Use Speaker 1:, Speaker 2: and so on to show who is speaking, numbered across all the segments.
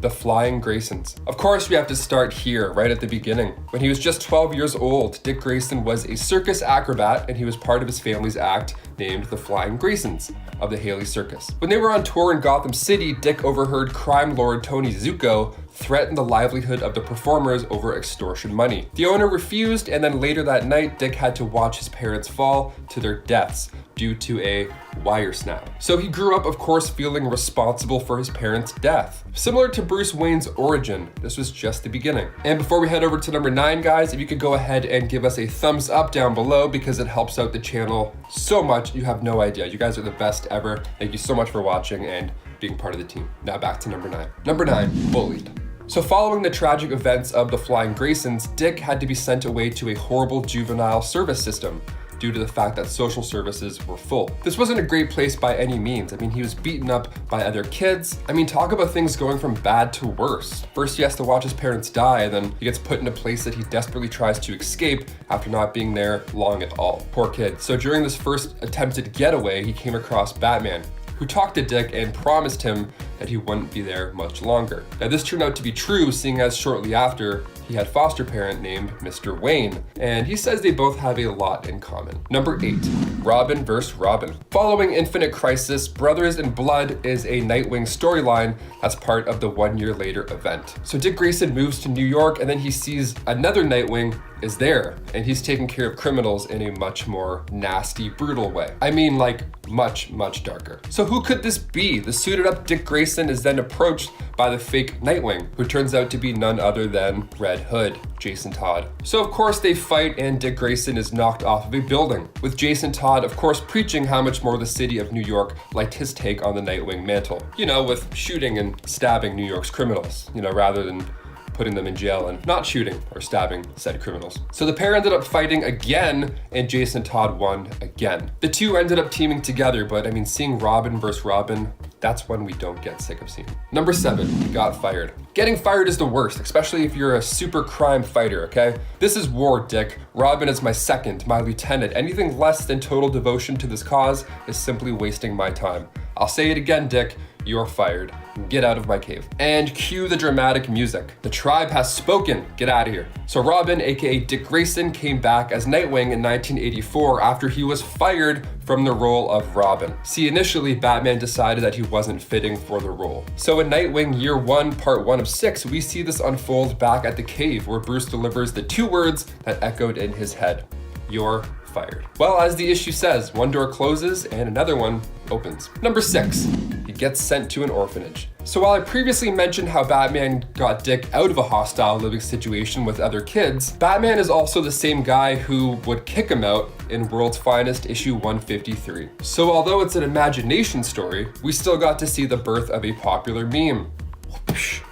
Speaker 1: the Flying Graysons. Of course, we have to start here, right at the beginning. When he was just 12 years old, Dick Grayson was a circus acrobat, and he was part of his family's act named the Flying Graysons of the Haley Circus. When they were on tour in Gotham City, Dick overheard crime lord Tony Zuko threaten the livelihood of the performers over extortion money. The owner refused, and then later that night, Dick had to watch his parents fall to their deaths due to a wire snap. So he grew up, of course, feeling responsible for his parents' death. Similar to Bruce Wayne's origin, this was just the beginning. And before we head over to number 9, guys, if you could go ahead and give us a thumbs up down below because it helps out the channel so much, you have no idea. You guys are the best ever. Thank you so much for watching and being part of the team. Now back to number 9. Number 9, bullied. So following the tragic events of the Flying Graysons, Dick had to be sent away to a horrible juvenile service system due to the fact that social services were full. This wasn't a great place by any means. I mean, he was beaten up by other kids. I mean, talk about things going from bad to worse. First, he has to watch his parents die, and then he gets put in a place that he desperately tries to escape after not being there long at all. Poor kid. So during this first attempted getaway, he came across Batman, who talked to Dick and promised him that he wouldn't be there much longer. Now this turned out to be true, seeing as shortly after, he had a foster parent named Mr. Wayne, and he says they both have a lot in common. Number 8, Robin vs. Robin. Following Infinite Crisis, Brothers in Blood is a Nightwing storyline that's part of the 1 year later event. So Dick Grayson moves to New York, and then he sees another Nightwing is there, and he's taking care of criminals in a much more nasty, brutal way. I mean, like, much, much darker. So who could this be? The suited up Dick Grayson is then approached by the fake Nightwing, who turns out to be none other than Red Hood, Jason Todd. So of course they fight, and Dick Grayson is knocked off of a building, with Jason Todd of course preaching how much more the city of New York liked his take on the Nightwing mantle. You know, with shooting and stabbing New York's criminals, you know, rather than putting them in jail and not shooting or stabbing said criminals. So the pair ended up fighting again, and Jason Todd won again. The two ended up teaming together, but I mean, seeing Robin versus Robin, that's one we don't get sick of seeing. Number 7, he got fired. Getting fired is the worst, especially if you're a super crime fighter, okay? This is war, Dick. Robin is my second, my lieutenant. Anything less than total devotion to this cause is simply wasting my time. I'll say it again, Dick. You're fired. Get out of my cave. And cue the dramatic music. The tribe has spoken. Get out of here. So Robin, aka Dick Grayson, came back as Nightwing in 1984 after he was fired from the role of Robin. See, initially Batman decided that he wasn't fitting for the role. So in Nightwing Year 1, Part 1 of 6, we see this unfold back at the cave where Bruce delivers the 2 words that echoed in his head. You're fired. Well, as the issue says, one door closes and another one opens. Number 6, he gets sent to an orphanage. So while I previously mentioned how Batman got Dick out of a hostile living situation with other kids, Batman is also the same guy who would kick him out in World's Finest issue 153. So although it's an imagination story, we still got to see the birth of a popular meme.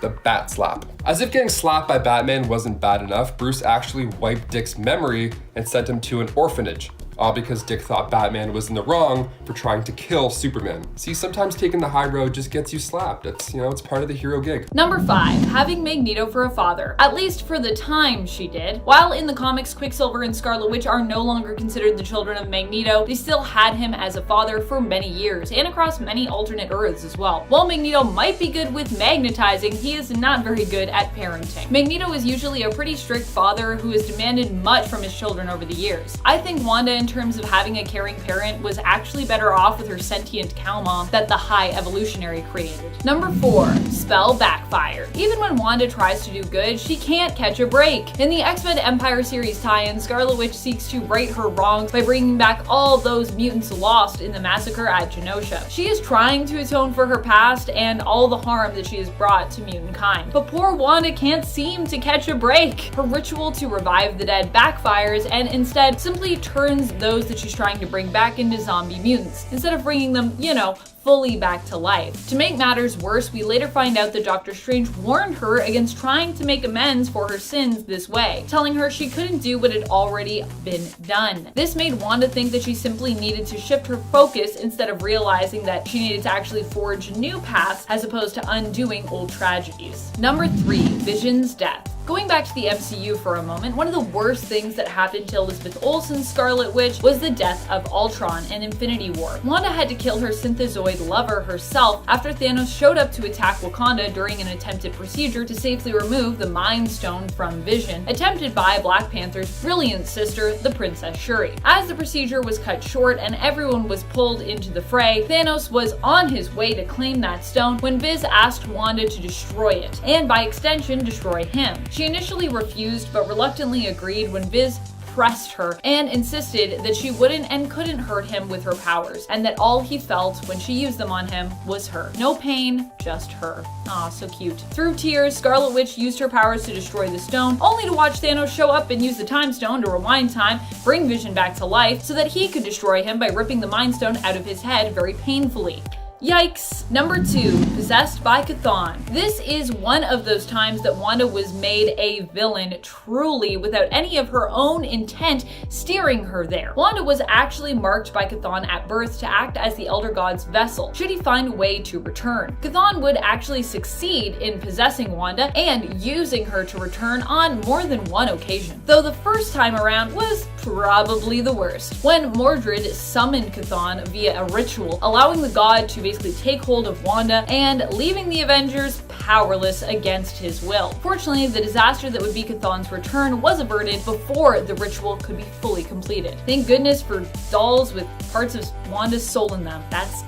Speaker 1: The bat slap. As if getting slapped by Batman wasn't bad enough, Bruce actually wiped Dick's memory and sent him to an orphanage. All because Dick thought Batman was in the wrong for trying to kill Superman. See, sometimes taking the high road just gets you slapped. It's, you know, it's part of the hero gig.
Speaker 2: Number 5, having Magneto for a father. At least for the time she did. While in the comics, Quicksilver and Scarlet Witch are no longer considered the children of Magneto, they still had him as a father for many years and across many alternate Earths as well. While Magneto might be good with magnetizing, he is not very good at parenting. Magneto is usually a pretty strict father who has demanded much from his children over the years. I think Wanda, in terms of having a caring parent, was actually better off with her sentient cow mom that the High Evolutionary created. Number 4, spell backfired. Even when Wanda tries to do good, she can't catch a break. In the X-Men Empire series tie-in, Scarlet Witch seeks to right her wrongs by bringing back all those mutants lost in the massacre at Genosha. She is trying to atone for her past and all the harm that she has brought to mutant kind. But poor Wanda can't seem to catch a break. Her ritual to revive the dead backfires and instead simply turns those that she's trying to bring back into zombie mutants, instead of bringing them, you know, fully back to life. To make matters worse, we later find out that Doctor Strange warned her against trying to make amends for her sins this way, telling her she couldn't do what had already been done. This made Wanda think that she simply needed to shift her focus instead of realizing that she needed to actually forge new paths as opposed to undoing old tragedies. Number 3, Vision's death. Going back to the MCU for a moment, one of the worst things that happened to Elizabeth Olsen's Scarlet Witch was the death of Ultron in Infinity War. Wanda had to kill her synthezoid android lover herself after Thanos showed up to attack Wakanda during an attempted procedure to safely remove the Mind Stone from Vision, attempted by Black Panther's brilliant sister, the Princess Shuri. As the procedure was cut short and everyone was pulled into the fray, Thanos was on his way to claim that stone when Viz asked Wanda to destroy it, and by extension, destroy him. She initially refused, but reluctantly agreed when Viz pressed her and insisted that she wouldn't and couldn't hurt him with her powers, and that all he felt when she used them on him was her. No pain, just her. Aw, so cute. Through tears, Scarlet Witch used her powers to destroy the stone, only to watch Thanos show up and use the Time Stone to rewind time, bring Vision back to life, so that he could destroy him by ripping the Mind Stone out of his head very painfully. Yikes. Number 2, possessed by Chthon. This is one of those times that Wanda was made a villain, truly without any of her own intent steering her there. Wanda was actually marked by Chthon at birth to act as the Elder God's vessel, should he find a way to return. Chthon would actually succeed in possessing Wanda and using her to return on more than one occasion, though the first time around was probably the worst, when Mordred summoned Chthon via a ritual, allowing the god to basically take hold of Wanda and leaving the Avengers powerless against his will. Fortunately, the disaster that would be Chthon's return was averted before the ritual could be fully completed. Thank goodness for dolls with parts of Wanda's soul in them. That's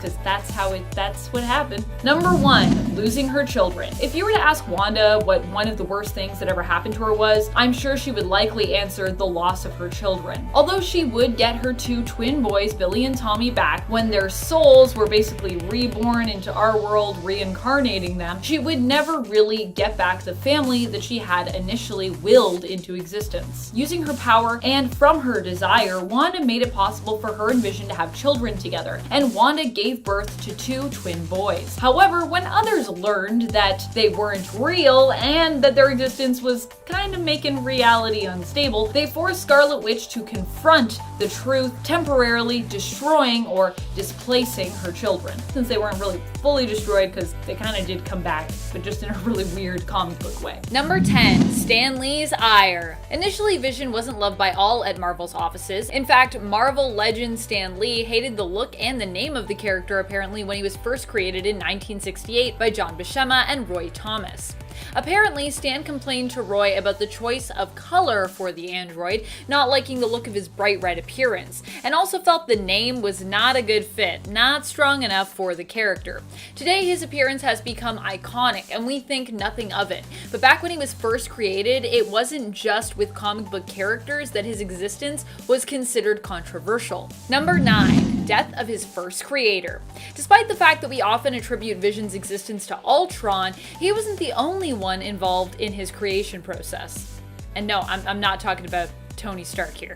Speaker 2: what happened. Number 1, losing her children. If you were to ask Wanda what one of the worst things that ever happened to her was, I'm sure she would likely answer the loss of her children. Although she would get her 2 twin boys, Billy and Tommy, back when their souls were basically reborn into our world, reincarnating them, she would never really get back the family that she had initially willed into existence. Using her power and from her desire, Wanda made it possible for her and Vision to have children together, and Wanda gave birth to 2 twin boys. However, when others learned that they weren't real and that their existence was kind of making reality unstable, they forced Scarlet Witch to confront the truth, temporarily destroying or displacing her children. Since they weren't really fully destroyed, because they kind of did come back, but just in a really weird comic book way. Number 10, Stan Lee's ire. Initially, Vision wasn't loved by all at Marvel's offices. In fact, Marvel legend Stan Lee hated the look and the name of the character apparently when he was first created in 1968 by John Buscema and Roy Thomas. Apparently, Stan complained to Roy about the choice of color for the android, not liking the look of his bright red appearance, and also felt the name was not a good fit, not strong enough for the character. Today, his appearance has become iconic, and we think nothing of it. But back when he was first created, it wasn't just with comic book characters that his existence was considered controversial. Number 9, death of his first creator. Despite the fact that we often attribute Vision's existence to Ultron, he wasn't the only one involved in his creation process. And no, I'm not talking about Tony Stark here.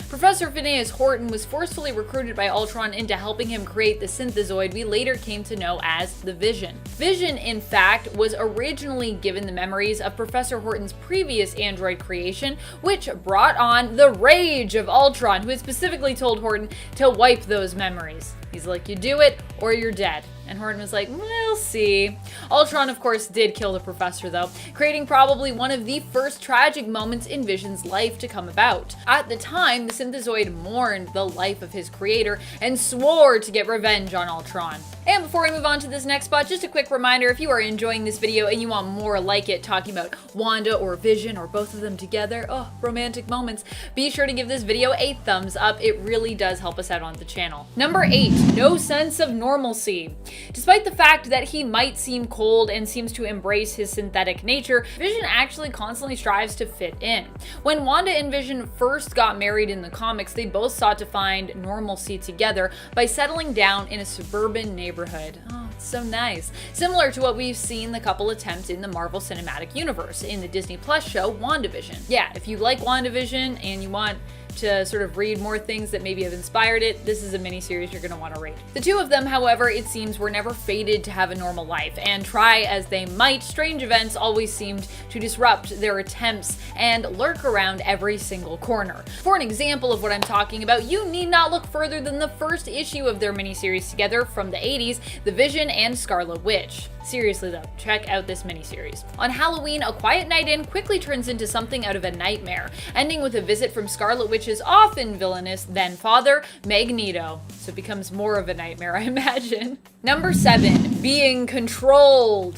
Speaker 2: Professor Phineas Horton was forcefully recruited by Ultron into helping him create the synthezoid we later came to know as the Vision. Vision, in fact, was originally given the memories of Professor Horton's previous android creation, which brought on the rage of Ultron, who had specifically told Horton to wipe those memories. He's like, you do it or you're dead. And Horton was like, we'll see. Ultron, of course, did kill the professor, though, creating probably one of the first tragic moments in Vision's life to come about. At the time, the synthezoid mourned the life of his creator and swore to get revenge on Ultron. And before we move on to this next spot, just a quick reminder, if you are enjoying this video and you want more like it, talking about Wanda or Vision or both of them together, oh, romantic moments, be sure to give this video a thumbs up. It really does help us out on the channel. Number 8, no sense of normalcy. Despite the fact that he might seem cold and seems to embrace his synthetic nature, Vision actually constantly strives to fit in. When Wanda and Vision first got married in the comics, they both sought to find normalcy together by settling down in a suburban neighborhood. Oh, it's so nice. Similar to what we've seen the couple attempt in the Marvel Cinematic Universe in the Disney Plus show WandaVision. Yeah, if you like WandaVision and you want to sort of read more things that maybe have inspired it, this is a miniseries you're going to want to read. The two of them, however, it seems were never fated to have a normal life, and try as they might, strange events always seemed to disrupt their attempts and lurk around every single corner. For an example of what I'm talking about, you need not look further than the first issue of their miniseries together from the 80s, The Vision and Scarlet Witch. Seriously though, check out this miniseries. On Halloween, a quiet night in quickly turns into something out of a nightmare, ending with a visit from Scarlet Witch's Witch's often villainous then-father, Magneto. So it becomes more of a nightmare, I imagine. Number 7, being controlled.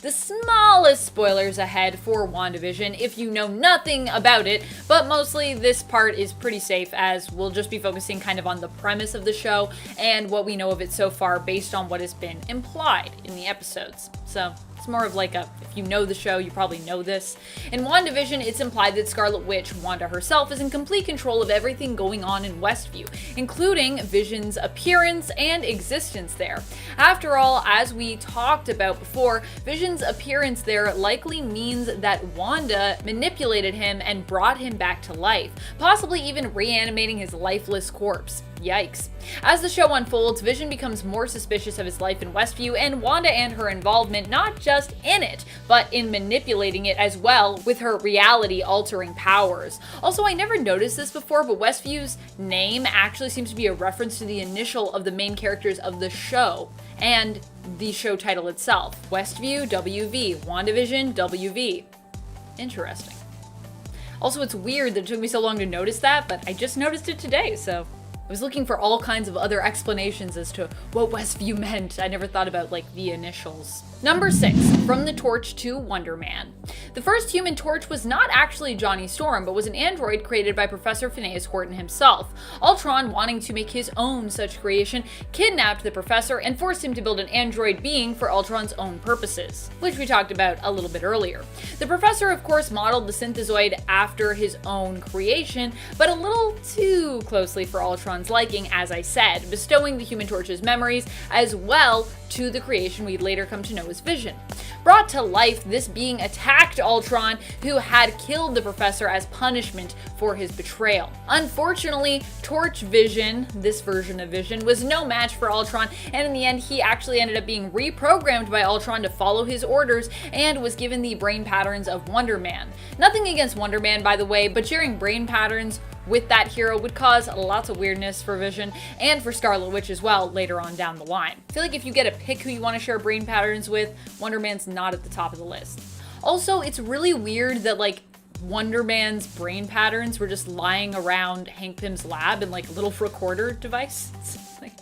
Speaker 2: The smallest spoilers ahead for WandaVision if you know nothing about it, but mostly this part is pretty safe as we'll just be focusing kind of on the premise of the show and what we know of it so far based on what has been implied in the episodes. So it's more of like if you know the show, you probably know this. In WandaVision, it's implied that Scarlet Witch, Wanda herself, is in complete control of everything going on in Westview, including Vision's appearance and existence there. After all, as we talked about before, Vision's appearance there likely means that Wanda manipulated him and brought him back to life, possibly even reanimating his lifeless corpse. Yikes. As the show unfolds, Vision becomes more suspicious of his life in Westview and Wanda and her involvement not just in it, but in manipulating it as well with her reality-altering powers. Also, I never noticed this before, but Westview's name actually seems to be a reference to the initial of the main characters of the show and the show title itself. Westview, WV. WandaVision, WV. Interesting. Also, it's weird that it took me so long to notice that, but I just noticed it today, so I was looking for all kinds of other explanations as to what Westview meant. I never thought about, like, the initials. Number 6, from the Torch to Wonder Man. The first Human Torch was not actually Johnny Storm, but was an android created by Professor Phineas Horton himself. Ultron, wanting to make his own such creation, kidnapped the Professor and forced him to build an android being for Ultron's own purposes, which we talked about a little bit earlier. The Professor, of course, modeled the synthezoid after his own creation, but a little too closely for Ultron's liking, as I said, bestowing the Human Torch's memories as well to the creation we'd later come to know as Vision. Brought to life, this being attacked Ultron, who had killed the Professor as punishment for his betrayal. Unfortunately, Torch Vision, this version of Vision, was no match for Ultron, and in the end he actually ended up being reprogrammed by Ultron to follow his orders and was given the brain patterns of Wonder Man. Nothing against Wonder Man, by the way, but sharing brain patterns with that hero would cause lots of weirdness for Vision and for Scarlet Witch as well later on down the line. I feel like if you get to pick who you want to share brain patterns with, Wonder Man's not at the top of the list. Also, it's really weird that like Wonder Man's brain patterns were just lying around Hank Pym's lab in like a little recorder device. Like,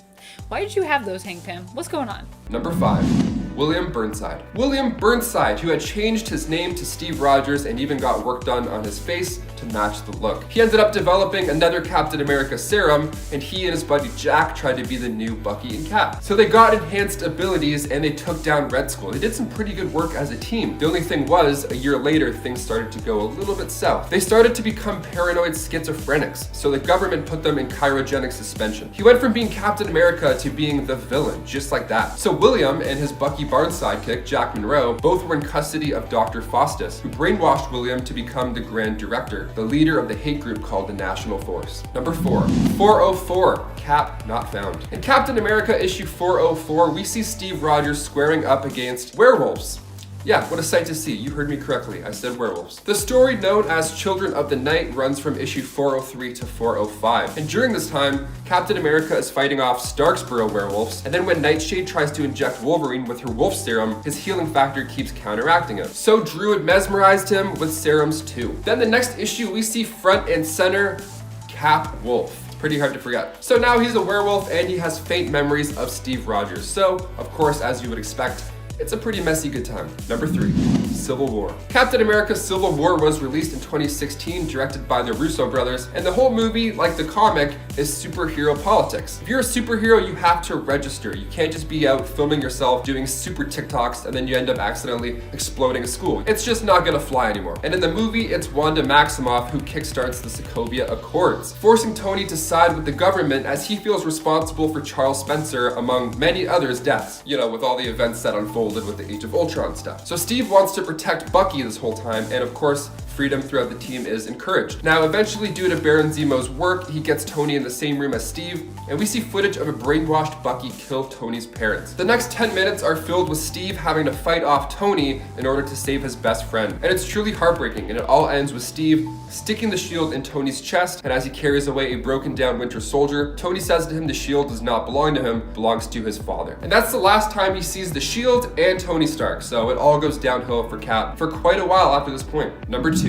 Speaker 2: why did you have those, Hank Pym? What's going on?
Speaker 1: Number 5. William Burnside. William Burnside, who had changed his name to Steve Rogers and even got work done on his face to match the look. He ended up developing another Captain America serum, and he and his buddy Jack tried to be the new Bucky and Cap. So they got enhanced abilities and they took down Red Skull. They did some pretty good work as a team. The only thing was, a year later, things started to go a little bit south. They started to become paranoid schizophrenics, so the government put them in cryogenic suspension. He went from being Captain America to being the villain, just like that. So William and his Bucky Barnes sidekick, Jack Monroe, both were in custody of Dr. Faustus, who brainwashed William to become the Grand Director, the leader of the hate group called the National Force. Number 4. 404. Cap not found. In Captain America issue 404, we see Steve Rogers squaring up against werewolves. Yeah, what a sight to see. You heard me correctly. I said werewolves. The story known as Children of the Night runs from issue 403 to 405. And during this time, Captain America is fighting off Starksboro werewolves. And then when Nightshade tries to inject Wolverine with her wolf serum, his healing factor keeps counteracting it. So Druid mesmerized him with serums too. Then the next issue, we see front and center Cap Wolf. Pretty hard to forget. So now he's a werewolf and he has faint memories of Steve Rogers. So, of course, as you would expect, it's a pretty messy good time. Number 3, Civil War. Captain America Civil War was released in 2016, directed by the Russo brothers, and the whole movie, like the comic, is superhero politics. If you're a superhero, you have to register. You can't just be out filming yourself doing super TikToks and then you end up accidentally exploding a school. It's just not gonna fly anymore. And in the movie, it's Wanda Maximoff who kickstarts the Sokovia Accords, forcing Tony to side with the government as he feels responsible for Charles Spencer, among many others' deaths, you know, with all the events that unfolded with the Age of Ultron stuff. So Steve wants to protect Bucky this whole time, and of course, freedom throughout the team is encouraged. Now, eventually, due to Baron Zemo's work, he gets Tony in the same room as Steve, and we see footage of a brainwashed Bucky kill Tony's parents. The next 10 minutes are filled with Steve having to fight off Tony in order to save his best friend. And it's truly heartbreaking, and it all ends with Steve sticking the shield in Tony's chest, and as he carries away a broken down Winter Soldier, Tony says to him the shield does not belong to him, belongs to his father. And that's the last time he sees the shield and Tony Stark, so it all goes downhill for Cap for quite a while after this point. Number 2,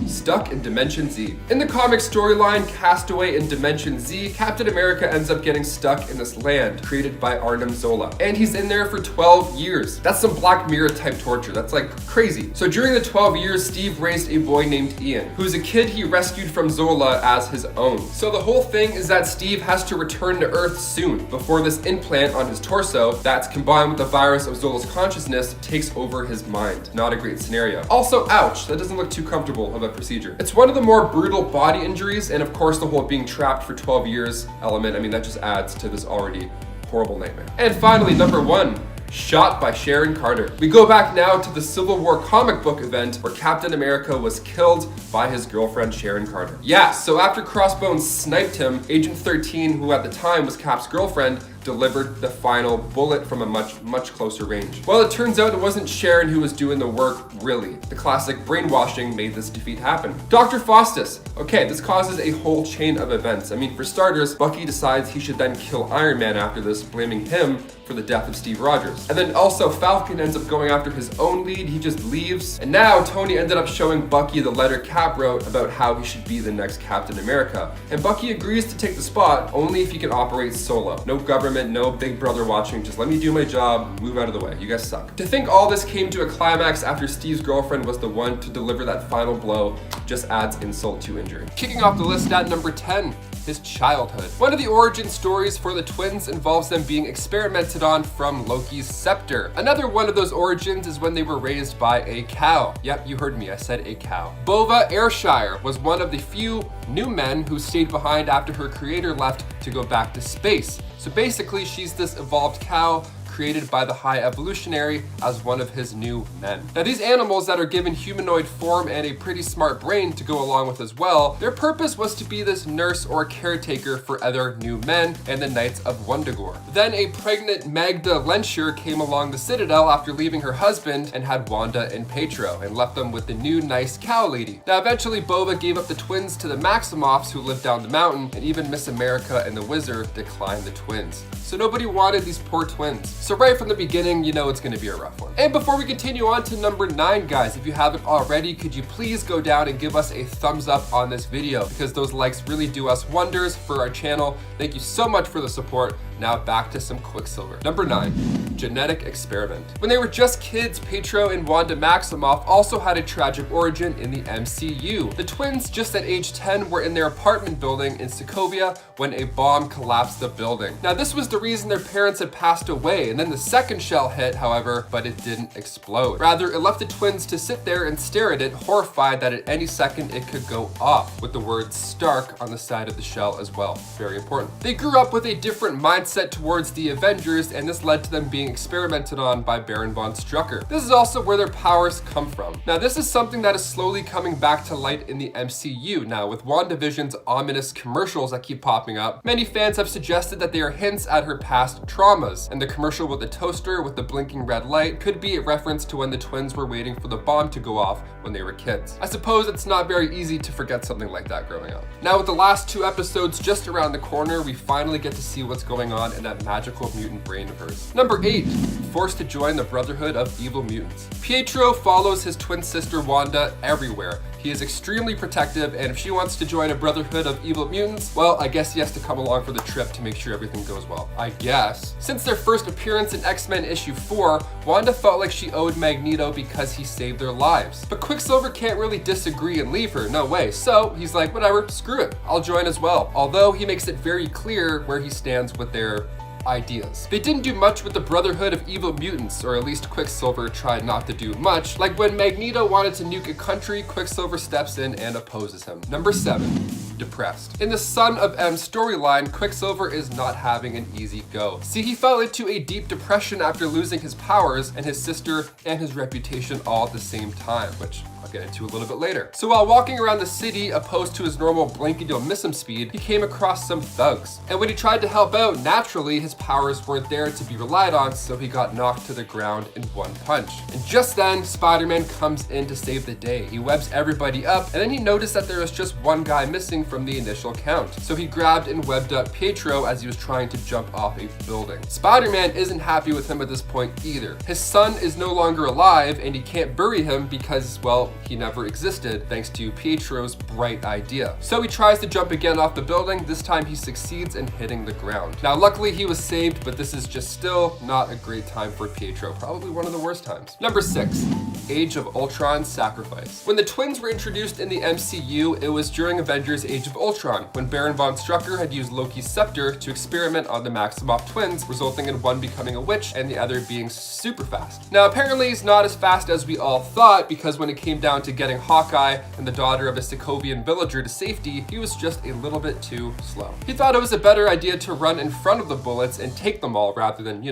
Speaker 1: stuck in Dimension Z. In the comic storyline Castaway in Dimension Z, Captain America ends up getting stuck in this land created by Arnim Zola, and he's in there for 12 years. That's some Black Mirror type torture. That's like crazy. So during the 12 years, Steve raised a boy named Ian, who's a kid he rescued from Zola as his own. So the whole thing is that Steve has to return to Earth soon before this implant on his torso that's combined with the virus of Zola's consciousness takes over his mind. Not a great scenario. Also, ouch, that doesn't look too comfortable of a procedure. It's one of the more brutal body injuries, and of course the whole being trapped for 12 years element, I mean, that just adds to this already horrible nightmare. And finally, number 1. Shot by Sharon Carter. We go back now to the Civil War comic book event where Captain America was killed by his girlfriend Sharon Carter. Yeah, so after Crossbones sniped him, Agent 13, who at the time was Cap's girlfriend, delivered the final bullet from a much closer range. Well, it turns out it wasn't Sharon who was doing the work, really. The classic brainwashing made this defeat happen. Dr. Faustus. Okay, this causes a whole chain of events. I mean, for starters, Bucky decides he should then kill Iron Man after this, blaming him for the death of Steve Rogers. And then also Falcon ends up going after his own lead. He just leaves. And now Tony ended up showing Bucky the letter Cap wrote about how he should be the next Captain America. And Bucky agrees to take the spot only if he can operate solo. No government, no big brother watching, just let me do my job, move out of the way, you guys suck. To think all this came to a climax after Steve's girlfriend was the one to deliver that final blow just adds insult to injury. Kicking off the list at number 10, his childhood. One of the origin stories for the twins involves them being experimented on from Loki's scepter. Another one of those origins is when they were raised by a cow. Yep, you heard me, I said a cow. Bova Ayrshire was one of the few new men who stayed behind after her creator left to go back to space. So basically, she's this evolved cow created by the High Evolutionary as one of his new men. Now, these animals that are given humanoid form and a pretty smart brain to go along with as well, their purpose was to be this nurse or caretaker for other new men and the Knights of Wundagore. Then a pregnant Magda Lensher came along the Citadel after leaving her husband and had Wanda and Pietro and left them with the new nice cow lady. Now, eventually Bova gave up the twins to the Maximoffs who lived down the mountain, and even Miss America and the Wizard declined the twins. So nobody wanted these poor twins. So right from the beginning, you know it's gonna be a rough one. And before we continue on to number 9, guys, if you haven't already, could you please go down and give us a thumbs up on this video, because those likes really do us wonders for our channel. Thank you so much for the support. Now back to some Quicksilver. Number 9, genetic experiment. When they were just kids, Pietro and Wanda Maximoff also had a tragic origin in the MCU. The twins, just at age 10, were in their apartment building in Sokovia when a bomb collapsed the building. Now, this was the reason their parents had passed away, and then the second shell hit, however, but it didn't explode. Rather, it left the twins to sit there and stare at it, horrified that at any second it could go off, with the word Stark on the side of the shell as well. Very important. They grew up with a different mindset towards the Avengers, and this led to them being experimented on by Baron von Strucker. This is also where their powers come from. Now, this is something that is slowly coming back to light in the MCU. Now, with WandaVision's ominous commercials that keep popping up, many fans have suggested that they are hints at her past traumas, and the commercial with the toaster with the blinking red light could be a reference to when the twins were waiting for the bomb to go off when they were kids. I suppose it's not very easy to forget something like that growing up. Now, with the last 2 episodes just around the corner, we finally get to see what's going on in that magical mutant brainverse. Number 8, forced to join the Brotherhood of Evil Mutants. Pietro follows his twin sister Wanda everywhere. He is extremely protective, and if she wants to join a Brotherhood of Evil Mutants, well, I guess he has to come along for the trip to make sure everything goes well. I guess. Since their first appearance in X-Men issue 4, Wanda felt like she owed Magneto because he saved their lives. But Quicksilver can't really disagree and leave her, no way. So he's like, whatever, screw it, I'll join as well. Although he makes it very clear where he stands with their ideas. They didn't do much with the Brotherhood of Evil Mutants, or at least Quicksilver tried not to do much. Like when Magneto wanted to nuke a country, Quicksilver steps in and opposes him. Number 7, depressed. In the Son of M storyline, Quicksilver is not having an easy go. See, he fell into a deep depression after losing his powers and his sister and his reputation all at the same time, which I'll get into a little bit later. So while walking around the city, opposed to his normal blink and you'll miss him speed, he came across some thugs. And when he tried to help out, naturally, his powers weren't there to be relied on, so he got knocked to the ground in one punch. And just then, Spider-Man comes in to save the day. He webs everybody up, and then he noticed that there was just one guy missing from the initial count. So he grabbed and webbed up Pietro as he was trying to jump off a building. Spider-Man isn't happy with him at this point either. His son is no longer alive and he can't bury him because, well, he never existed thanks to Pietro's bright idea. So he tries to jump again off the building. This time he succeeds in hitting the ground. Now luckily he was saved, but this is just still not a great time for Pietro. Probably one of the worst times. Number 6. Age of Ultron Sacrifice. When the twins were introduced in the MCU, it was during Avengers Age of Ultron, when Baron von Strucker had used Loki's scepter to experiment on the Maximoff twins, resulting in one becoming a witch and the other being super fast. Now apparently he's not as fast as we all thought, because when it came down to getting Hawkeye and the daughter of a Sokovian villager to safety, he was just a little bit too slow. He thought it was a better idea to run in front of the bullets and take them all rather than,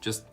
Speaker 1: just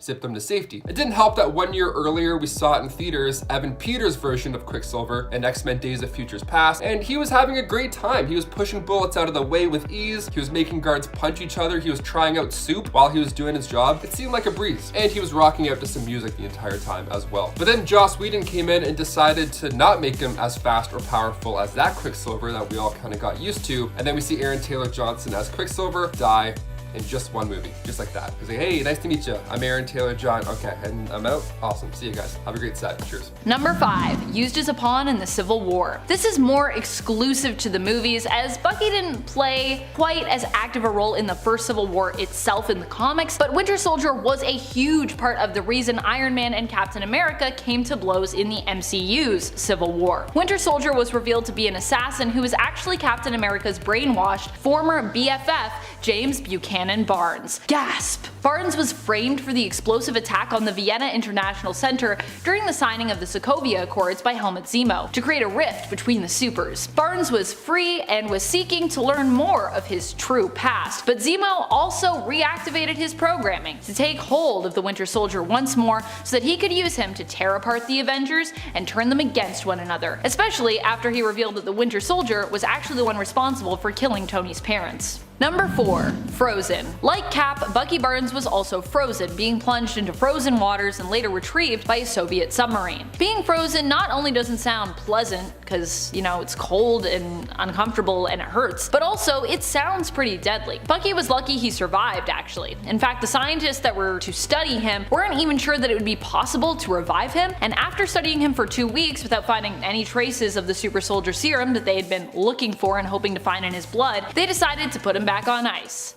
Speaker 1: zip them to safety. It didn't help that 1 year earlier we saw it in theaters, Evan Peters' version of Quicksilver in X-Men Days of Futures Past, and he was having a great time. He was pushing bullets out of the way with ease, he was making guards punch each other, he was trying out soup while he was doing his job. It seemed like a breeze, and he was rocking out to some music the entire time as well. But then Joss Whedon came in and decided to not make him as fast or powerful as that Quicksilver that we all kind of got used to, and then we see Aaron Taylor Johnson as Quicksilver die in just one movie, just like that. He's like, hey, nice to meet you. I'm Aaron Taylor John. Okay, and I'm out. Awesome. See you guys. Have a great set. Cheers.
Speaker 2: Number 5. Used as a pawn in the Civil War. This is more exclusive to the movies, as Bucky didn't play quite as active a role in the first Civil War itself in the comics, but Winter Soldier was a huge part of the reason Iron Man and Captain America came to blows in the MCU's Civil War. Winter Soldier was revealed to be an assassin who was actually Captain America's brainwashed former BFF, James Buchanan Barnes. Gasp! Barnes was framed for the explosive attack on the Vienna International Center during the signing of the Sokovia Accords by Helmut Zemo to create a rift between the supers. Barnes was free and was seeking to learn more of his true past, but Zemo also reactivated his programming to take hold of the Winter Soldier once more so that he could use him to tear apart the Avengers and turn them against one another, especially after he revealed that the Winter Soldier was actually the one responsible for killing Tony's parents. Number 4. Frozen. Like Cap, Bucky Barnes was also frozen, being plunged into frozen waters and later retrieved by a Soviet submarine. Being frozen not only doesn't sound pleasant, because, it's cold and uncomfortable and it hurts, but also it sounds pretty deadly. Bucky was lucky he survived, actually. In fact, the scientists that were to study him weren't even sure that it would be possible to revive him, and after studying him for 2 weeks without finding any traces of the super soldier serum that they had been looking for and hoping to find in his blood, they decided to put him back on ice.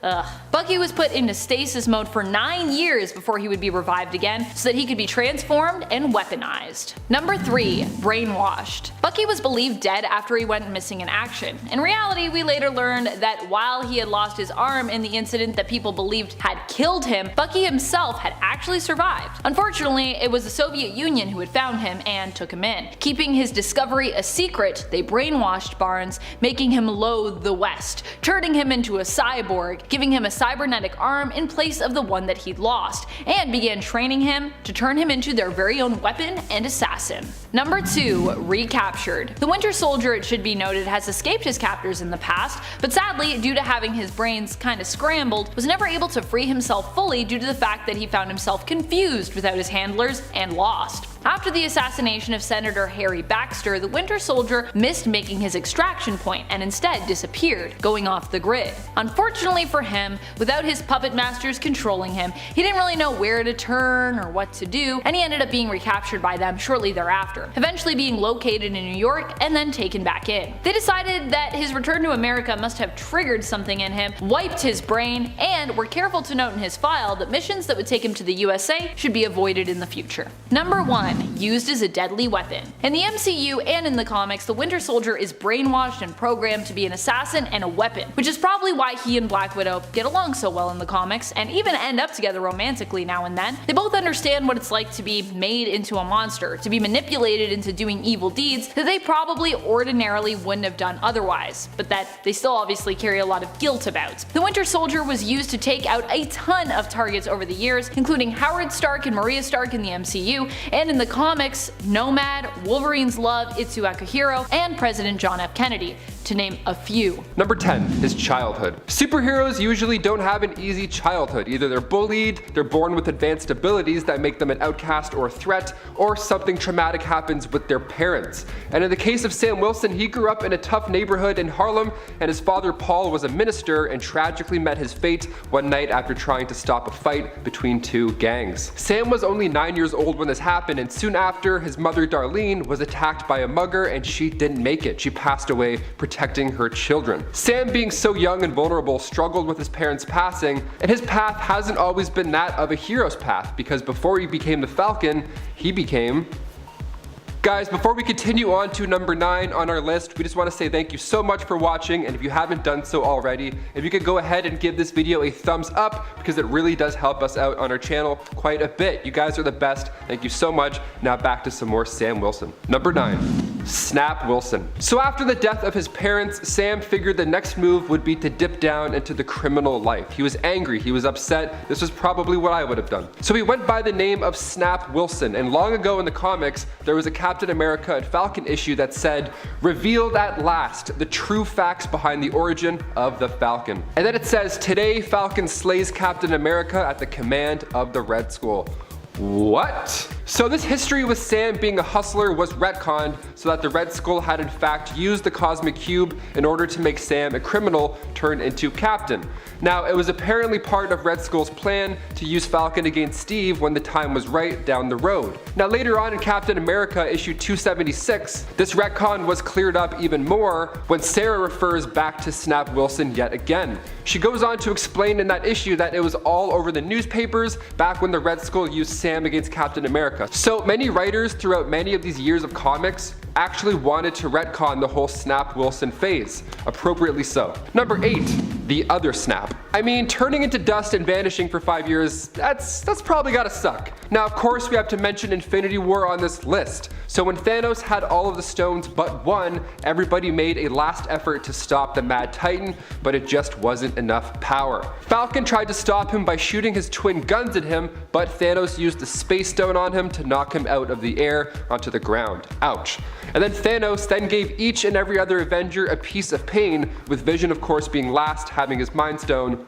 Speaker 2: Bucky was put into stasis mode for 9 years before he would be revived again so that he could be transformed and weaponized. Number 3. Brainwashed. Bucky was believed dead after he went missing in action. In reality, we later learned that while he had lost his arm in the incident that people believed had killed him, Bucky himself had actually survived. Unfortunately, it was the Soviet Union who had found him and took him in. Keeping his discovery a secret, they brainwashed Barnes, making him loathe the West, turning him into a cyborg, giving him a cybernetic arm in place of the one that he'd lost, and began training him to turn him into their very own weapon and assassin. Number 2. Recaptured. The Winter Soldier, it should be noted, has escaped his captors in the past, but sadly, due to having his brains kinda scrambled, was never able to free himself fully due to the fact that he found himself confused without his handlers and lost. After the assassination of Senator Harry Baxter, the Winter Soldier missed making his extraction point and instead disappeared, going off the grid. Unfortunately for him, without his puppet masters controlling him, he didn't really know where to turn or what to do, and he ended up being recaptured by them shortly thereafter, eventually being located in New York and then taken back in. They decided that his return to America must have triggered something in him, wiped his brain, and were careful to note in his file that missions that would take him to the USA should be avoided in the future. Number 1. Used as a deadly weapon. In the MCU and in the comics, the Winter Soldier is brainwashed and programmed to be an assassin and a weapon, which is probably why he and Black Widow get along so well in the comics and even end up together romantically now and then. They both understand what it's like to be made into a monster, to be manipulated into doing evil deeds that they probably ordinarily wouldn't have done otherwise, but that they still obviously carry a lot of guilt about. The Winter Soldier was used to take out a ton of targets over the years, including Howard Stark and Maria Stark in the MCU, and in the comics, Nomad, Wolverine's love Itsu Akihiro, and President John F. Kennedy. to name a few.
Speaker 1: Number 10, his childhood. Superheroes usually don't have an easy childhood. Either they're bullied, they're born with advanced abilities that make them an outcast or a threat, or something traumatic happens with their parents. And in the case of Sam Wilson, he grew up in a tough neighborhood in Harlem, and his father Paul was a minister and tragically met his fate one night after trying to stop a fight between two gangs. Sam was only 9 years old when this happened, and soon after, his mother Darlene was attacked by a mugger and she didn't make it. She passed away protecting her children. Sam, being so young and vulnerable, struggled with his parents passing, and his path hasn't always been that of a hero's path, because before he became the Falcon, he became... Guys, before we continue on to number 9 on our list, we just want to say thank you so much for watching, and if you haven't done so already, if you could go ahead and give this video a thumbs up, because it really does help us out on our channel quite a bit. You guys are the best. Thank you so much. Now back to some more Sam Wilson. Number 9. Snap Wilson. So after the death of his parents, Sam figured the next move would be to dip down into the criminal life. He was angry, he was upset. This was probably what I would have done. So he went by the name of Snap Wilson, and long ago in the comics, there was a Captain America and Falcon issue that said, "Revealed at last, the true facts behind the origin of the Falcon." And then it says, "Today, Falcon slays Captain America at the command of the Red Skull." What? So this history with Sam being a hustler was retconned so that the Red Skull had in fact used the Cosmic Cube in order to make Sam a criminal turned into captain. Now, it was apparently part of Red Skull's plan to use Falcon against Steve when the time was right down the road. Now, later on in Captain America issue 276, this retcon was cleared up even more when Sarah refers back to Snap Wilson yet again. She goes on to explain in that issue that it was all over the newspapers back when the Red Skull used Sam against Captain America. So many writers throughout many of these years of comics actually wanted to retcon the whole Snap Wilson phase, appropriately so. Number 8, the other Snap. I mean, turning into dust and vanishing for 5 years, that's probably gotta suck. Now, of course, we have to mention Infinity War on this list. So when Thanos had all of the stones but one, everybody made a last effort to stop the Mad Titan, but it just wasn't enough power. Falcon tried to stop him by shooting his twin guns at him, but Thanos used the Space Stone on him to knock him out of the air onto the ground. Ouch. And then Thanos then gave each and every other Avenger a piece of pain, with Vision of course being last, having his Mind Stone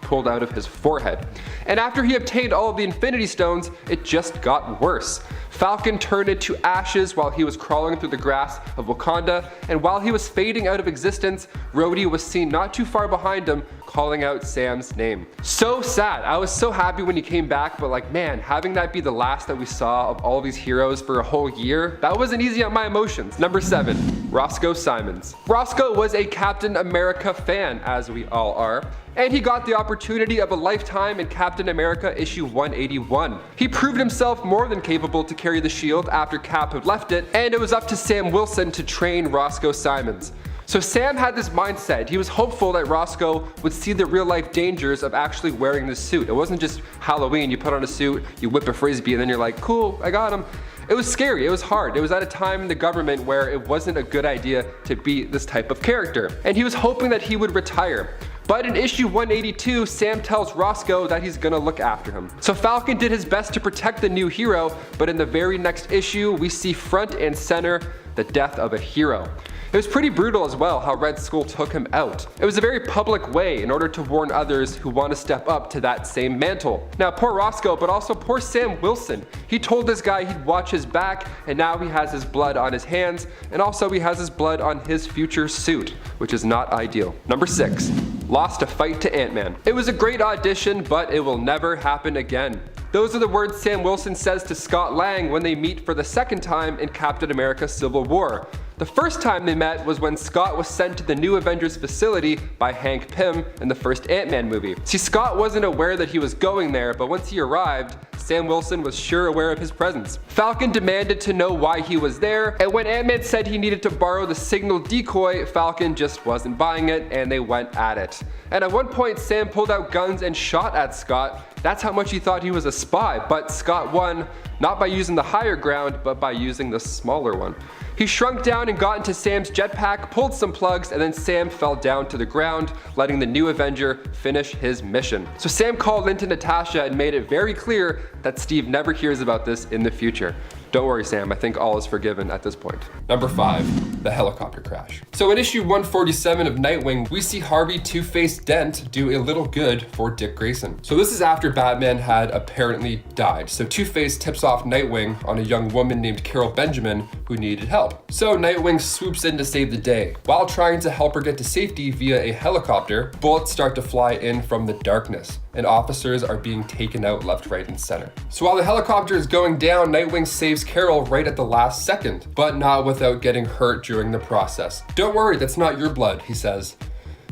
Speaker 1: pulled out of his forehead. And after he obtained all of the Infinity Stones, it just got worse. Falcon turned into ashes while he was crawling through the grass of Wakanda, and while he was fading out of existence, Rhodey was seen not too far behind him, calling out Sam's name. So sad. I was so happy when he came back, but like, man, having that be the last that we saw of all these heroes for a whole year, that wasn't easy on my emotions. Number 7, Roscoe Simons. Roscoe was a Captain America fan, as we all are, and he got the opportunity of a lifetime in Captain America issue 181. He proved himself more than capable to carry the shield after Cap had left it, and it was up to Sam Wilson to train Roscoe Simons. So Sam had this mindset. He was hopeful that Roscoe would see the real life dangers of actually wearing this suit. It wasn't just Halloween, you put on a suit, you whip a frisbee, and then you're like, cool, I got him. It was scary, it was hard. It was at a time in the government where it wasn't a good idea to be this type of character. And he was hoping that he would retire. But in issue 182, Sam tells Roscoe that he's gonna look after him. So Falcon did his best to protect the new hero, but in the very next issue, we see front and center the death of a hero. It was pretty brutal as well how Red Skull took him out. It was a very public way in order to warn others who want to step up to that same mantle. Now poor Roscoe, but also poor Sam Wilson. He told this guy he'd watch his back, and now he has his blood on his hands, and also he has his blood on his future suit, which is not ideal. Number 6, lost a fight to Ant-Man. It was a great audition, but it will never happen again. Those are the words Sam Wilson says to Scott Lang when they meet for the second time in Captain America Civil War. The first time they met was when Scott was sent to the New Avengers facility by Hank Pym in the first Ant-Man movie. See, Scott wasn't aware that he was going there, but once he arrived, Sam Wilson was sure aware of his presence. Falcon demanded to know why he was there, and when Ant-Man said he needed to borrow the signal decoy, Falcon just wasn't buying it, and they went at it. And at one point, Sam pulled out guns and shot at Scott. That's how much he thought he was a spy, but Scott won, not by using the higher ground, but by using the smaller one. He shrunk down and got into Sam's jetpack, pulled some plugs, and then Sam fell down to the ground, letting the new Avenger finish his mission. So Sam called into Natasha and made it very clear that Steve never hears about this in the future. Don't worry, Sam, I think all is forgiven at this point. Number 5, the helicopter crash. So in issue 147 of Nightwing, we see Harvey Two-Face Dent do a little good for Dick Grayson. So this is after Batman had apparently died. So Two-Face tips off Nightwing on a young woman named Carol Benjamin who needed help. So Nightwing swoops in to save the day. While trying to help her get to safety via a helicopter, bullets start to fly in from the darkness, and officers are being taken out left, right, and center. So while the helicopter is going down, Nightwing saves Carol right at the last second, but not without getting hurt during the process. Don't worry, that's not your blood, he says.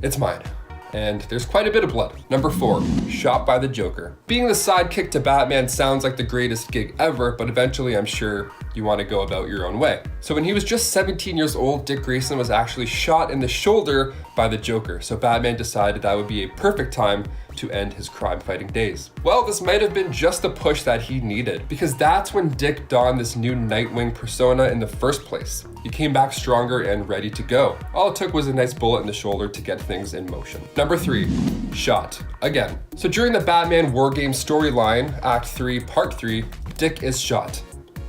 Speaker 1: It's mine. And there's quite a bit of blood. Number 4, shot by the Joker. Being the sidekick to Batman sounds like the greatest gig ever, but eventually I'm sure you want to go about your own way. So when he was just 17 years old, Dick Grayson was actually shot in the shoulder by the Joker. So Batman decided that would be a perfect time to end his crime-fighting days. Well, this might have been just the push that he needed, because that's when Dick donned this new Nightwing persona in the first place. He came back stronger and ready to go. All it took was a nice bullet in the shoulder to get things in motion. Number 3, shot again. So during the Batman War Games storyline, Act 3, Part 3, Dick is shot.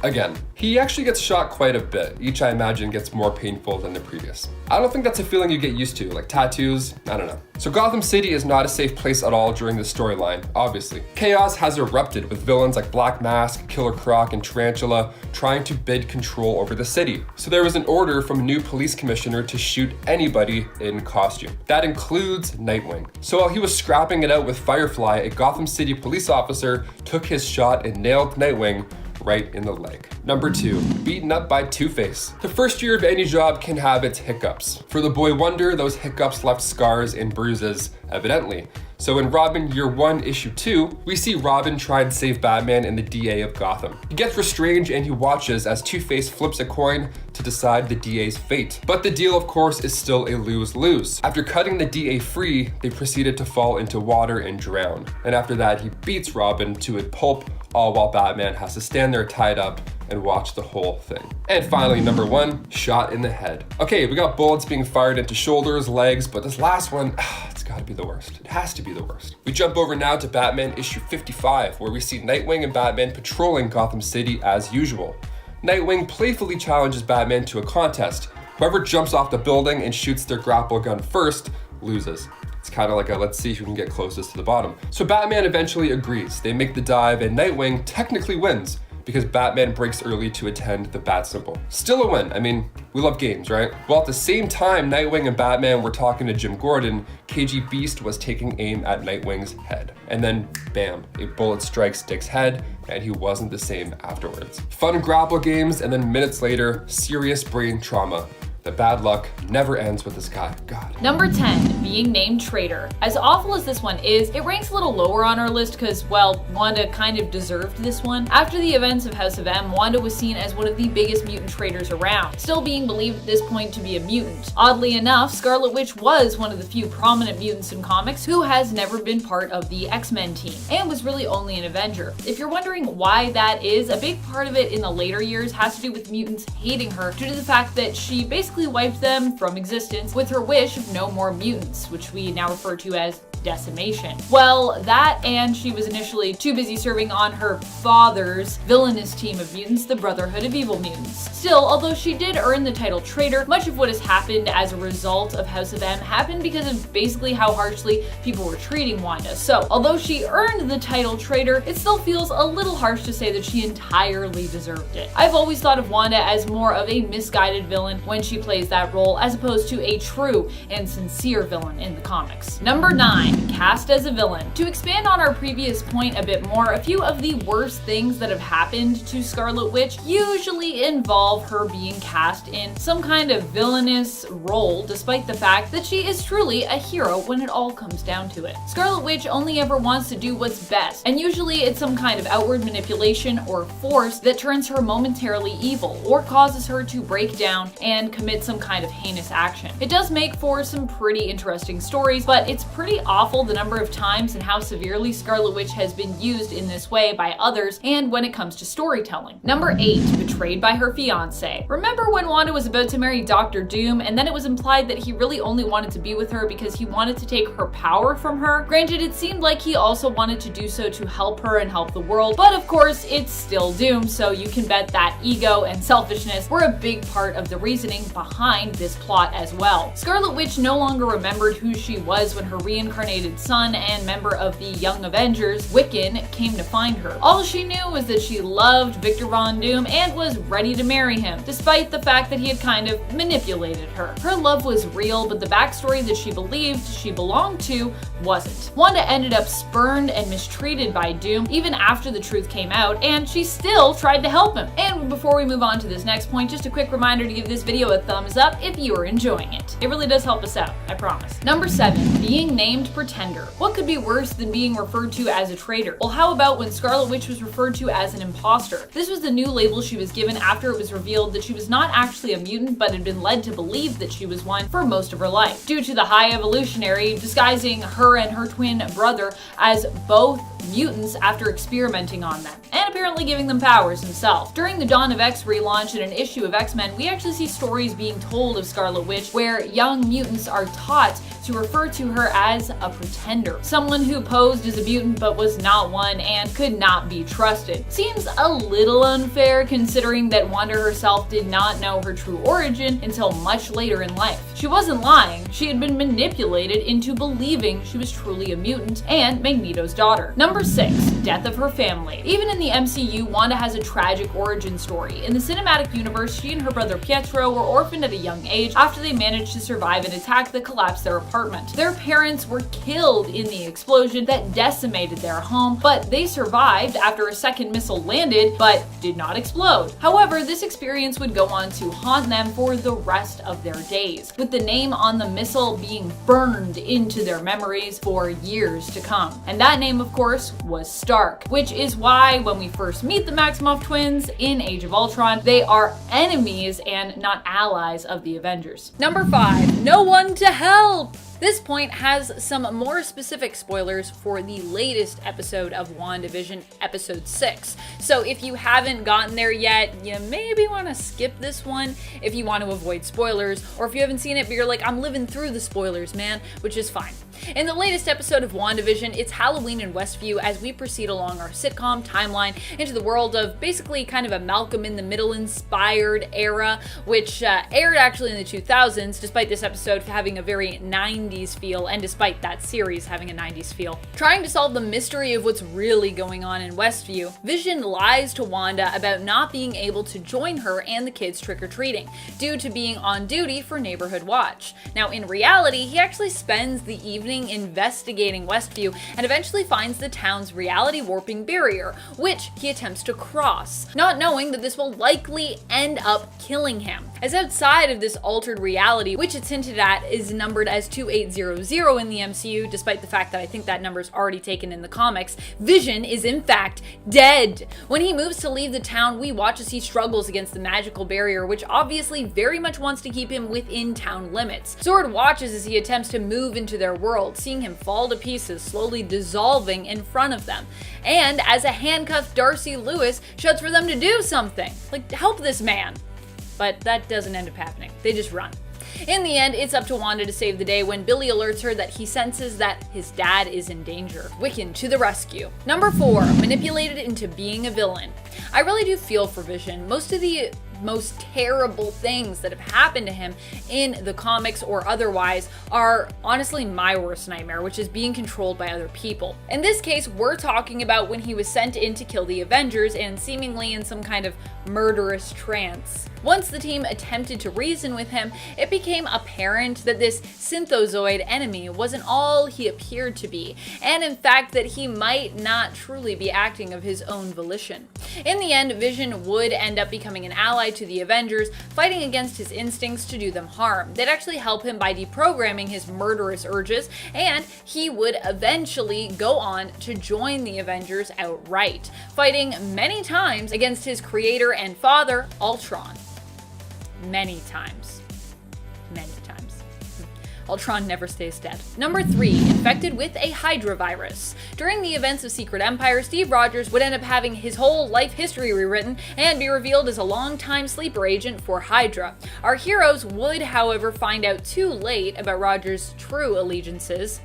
Speaker 1: Again, he actually gets shot quite a bit. Each, I imagine, gets more painful than the previous. I don't think that's a feeling you get used to, like tattoos, I don't know. So Gotham City is not a safe place at all during the storyline, obviously. Chaos has erupted with villains like Black Mask, Killer Croc, and Tarantula trying to bid control over the city. So there was an order from a new police commissioner to shoot anybody in costume. That includes Nightwing. So while he was scrapping it out with Firefly, a Gotham City police officer took his shot and nailed Nightwing right in the leg. Number 2, beaten up by Two-Face. The first year of any job can have its hiccups. For the boy Wonder, those hiccups left scars and bruises, evidently. So in Robin Year 1, Issue 2, we see Robin try and save Batman and the DA of Gotham. He gets restrained and he watches as Two-Face flips a coin to decide the DA's fate. But the deal, of course, is still a lose-lose. After cutting the DA free, they proceeded to fall into water and drown. And after that, he beats Robin to a pulp, all while Batman has to stand there tied up and watch the whole thing. And finally, number 1, shot in the head. Okay, we got bullets being fired into shoulders, legs, but this last one, it's gotta be the worst. It has to be the worst. We jump over now to Batman issue 55, where we see Nightwing and Batman patrolling Gotham City as usual. Nightwing playfully challenges Batman to a contest. Whoever jumps off the building and shoots their grapple gun first loses. It's kind of like a let's see who can get closest to the bottom. So Batman eventually agrees. They make the dive and Nightwing technically wins because Batman breaks early to attend the bat symbol. Still a win. I mean, we love games, right? Well, at the same time Nightwing and Batman were talking to Jim Gordon, KG Beast was taking aim at Nightwing's head. And then, bam, a bullet strikes Dick's head, and he wasn't the same afterwards. Fun grapple games, and then minutes later, serious brain trauma. The bad luck never ends with this guy. God.
Speaker 2: Number 10, being named traitor. As awful as this one is, it ranks a little lower on our list because, well, Wanda kind of deserved this one. After the events of House of M, Wanda was seen as one of the biggest mutant traitors around, still being believed at this point to be a mutant. Oddly enough, Scarlet Witch was one of the few prominent mutants in comics who has never been part of the X-Men team, and was really only an Avenger. If you're wondering why that is, a big part of it in the later years has to do with mutants hating her due to the fact that she basically wiped them from existence with her wish of no more mutants, which we now refer to as decimation. Well, that and she was initially too busy serving on her father's villainous team of mutants, the Brotherhood of Evil Mutants. Still, although she did earn the title traitor, much of what has happened as a result of House of M happened because of basically how harshly people were treating Wanda. So, although she earned the title traitor, it still feels a little harsh to say that she entirely deserved it. I've always thought of Wanda as more of a misguided villain when she plays that role, as opposed to a true and sincere villain in the comics. Number 9. Cast as a villain. To expand on our previous point a bit more, a few of the worst things that have happened to Scarlet Witch usually involve her being cast in some kind of villainous role, despite the fact that she is truly a hero when it all comes down to it. Scarlet Witch only ever wants to do what's best, and usually it's some kind of outward manipulation or force that turns her momentarily evil, or causes her to break down and commit some kind of heinous action. It does make for some pretty interesting stories, but it's pretty often awful the number of times and how severely Scarlet Witch has been used in this way by others and when it comes to storytelling. Number 8, betrayed by her fiancé. Remember when Wanda was about to marry Dr. Doom and then it was implied that he really only wanted to be with her because he wanted to take her power from her? Granted, it seemed like he also wanted to do so to help her and help the world, but of course it's still Doom, so you can bet that ego and selfishness were a big part of the reasoning behind this plot as well. Scarlet Witch no longer remembered who she was when her reincarnated son and member of the Young Avengers, Wiccan, came to find her. All she knew was that she loved Victor Von Doom and was ready to marry him, despite the fact that he had kind of manipulated her. Her love was real, but the backstory that she believed she belonged to wasn't. Wanda ended up spurned and mistreated by Doom even after the truth came out, and she still tried to help him. And before we move on to this next point, just a quick reminder to give this video a thumbs up if you are enjoying it. It really does help us out, I promise. Number 7, being named Pretender. What could be worse than being referred to as a traitor? Well, how about when Scarlet Witch was referred to as an imposter? This was the new label she was given after it was revealed that she was not actually a mutant but had been led to believe that she was one for most of her life, due to the High Evolutionary disguising her and her twin brother as both mutants after experimenting on them, and apparently giving them powers himself. During the Dawn of X relaunch in an issue of X-Men, we actually see stories being told of Scarlet Witch where young mutants are taught to refer to her as a pretender, someone who posed as a mutant but was not one and could not be trusted. Seems a little unfair considering that Wanda herself did not know her true origin until much later in life. She wasn't lying, she had been manipulated into believing she was truly a mutant and Magneto's daughter. Number 6, death of her family. Even in the MCU, Wanda has a tragic origin story. In the cinematic universe, she and her brother Pietro were orphaned at a young age after they managed to survive an attack that collapsed their apartment. Their parents were killed in the explosion that decimated their home, but they survived after a second missile landed but did not explode. However, this experience would go on to haunt them for the rest of their days, with the name on the missile being burned into their memories for years to come. And that name, of course, was Stark, which is why when we first meet the Maximoff twins in Age of Ultron, they are enemies and not allies of the Avengers. Number 5, no one to help. This point has some more specific spoilers for the latest episode of WandaVision, episode 6. So if you haven't gotten there yet, you maybe want to skip this one if you want to avoid spoilers, or if you haven't seen it but you're like, I'm living through the spoilers, man, which is fine. In the latest episode of WandaVision, it's Halloween in Westview as we proceed along our sitcom timeline into the world of basically kind of a Malcolm in the Middle inspired era, which aired actually in the 2000s, despite this episode having a very 90s feel, and despite that series having a 90s feel. Trying to solve the mystery of what's really going on in Westview, Vision lies to Wanda about not being able to join her and the kids trick-or-treating, due to being on duty for Neighborhood Watch. Now, in reality, he actually spends the evening investigating Westview and eventually finds the town's reality warping barrier, which he attempts to cross, not knowing that this will likely end up killing him. As outside of this altered reality, which it's hinted at is numbered as 2800 in the MCU, despite the fact that I think that number is already taken in the comics, Vision is in fact dead. When he moves to leave the town, we watch as he struggles against the magical barrier, which obviously very much wants to keep him within town limits. Sword watches as he attempts to move into their world, seeing him fall to pieces, slowly dissolving in front of them. And as a handcuffed Darcy Lewis shouts for them to do something, like help this man. But that doesn't end up happening. They just run. In the end, it's up to Wanda to save the day when Billy alerts her that he senses that his dad is in danger. Wiccan to the rescue. Number 4, manipulated into being a villain. I really do feel for Vision. Most of the most terrible things that have happened to him in the comics or otherwise are honestly my worst nightmare, which is being controlled by other people. In this case, we're talking about when he was sent in to kill the Avengers and seemingly in some kind of murderous trance. Once the team attempted to reason with him, it became apparent that this synthozoid enemy wasn't all he appeared to be, and in fact that he might not truly be acting of his own volition. In the end, Vision would end up becoming an ally to the Avengers, fighting against his instincts to do them harm. They'd actually help him by deprogramming his murderous urges, and he would eventually go on to join the Avengers outright, fighting many times against his creator and father, Ultron. Many times. Ultron never stays dead. Number 3, infected with a Hydra virus. During the events of Secret Empire, Steve Rogers would end up having his whole life history rewritten and be revealed as a long-time sleeper agent for Hydra. Our heroes would, however, find out too late about Rogers' true allegiances,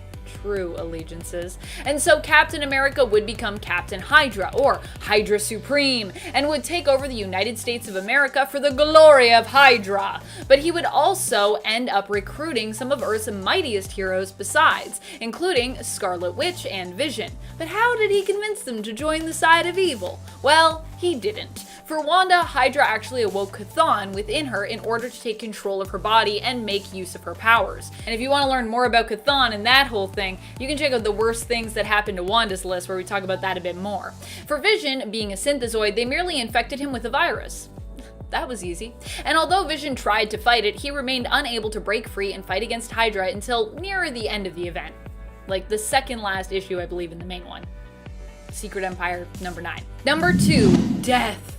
Speaker 2: and so Captain America would become Captain Hydra, or Hydra Supreme, and would take over the United States of America for the glory of Hydra. But he would also end up recruiting some of Earth's mightiest heroes besides, including Scarlet Witch and Vision. But how did he convince them to join the side of evil? Well, he didn't. For Wanda, Hydra actually awoke Chthon within her in order to take control of her body and make use of her powers. And if you want to learn more about Chthon and that whole thing, you can check out the worst things that happened to Wanda's list, where we talk about that a bit more. For Vision, being a synthezoid, they merely infected him with a virus. That was easy. And although Vision tried to fight it, he remained unable to break free and fight against Hydra until near the end of the event. Like the second last issue, I believe, in the main one. Secret Empire, number 9. Number 2, death.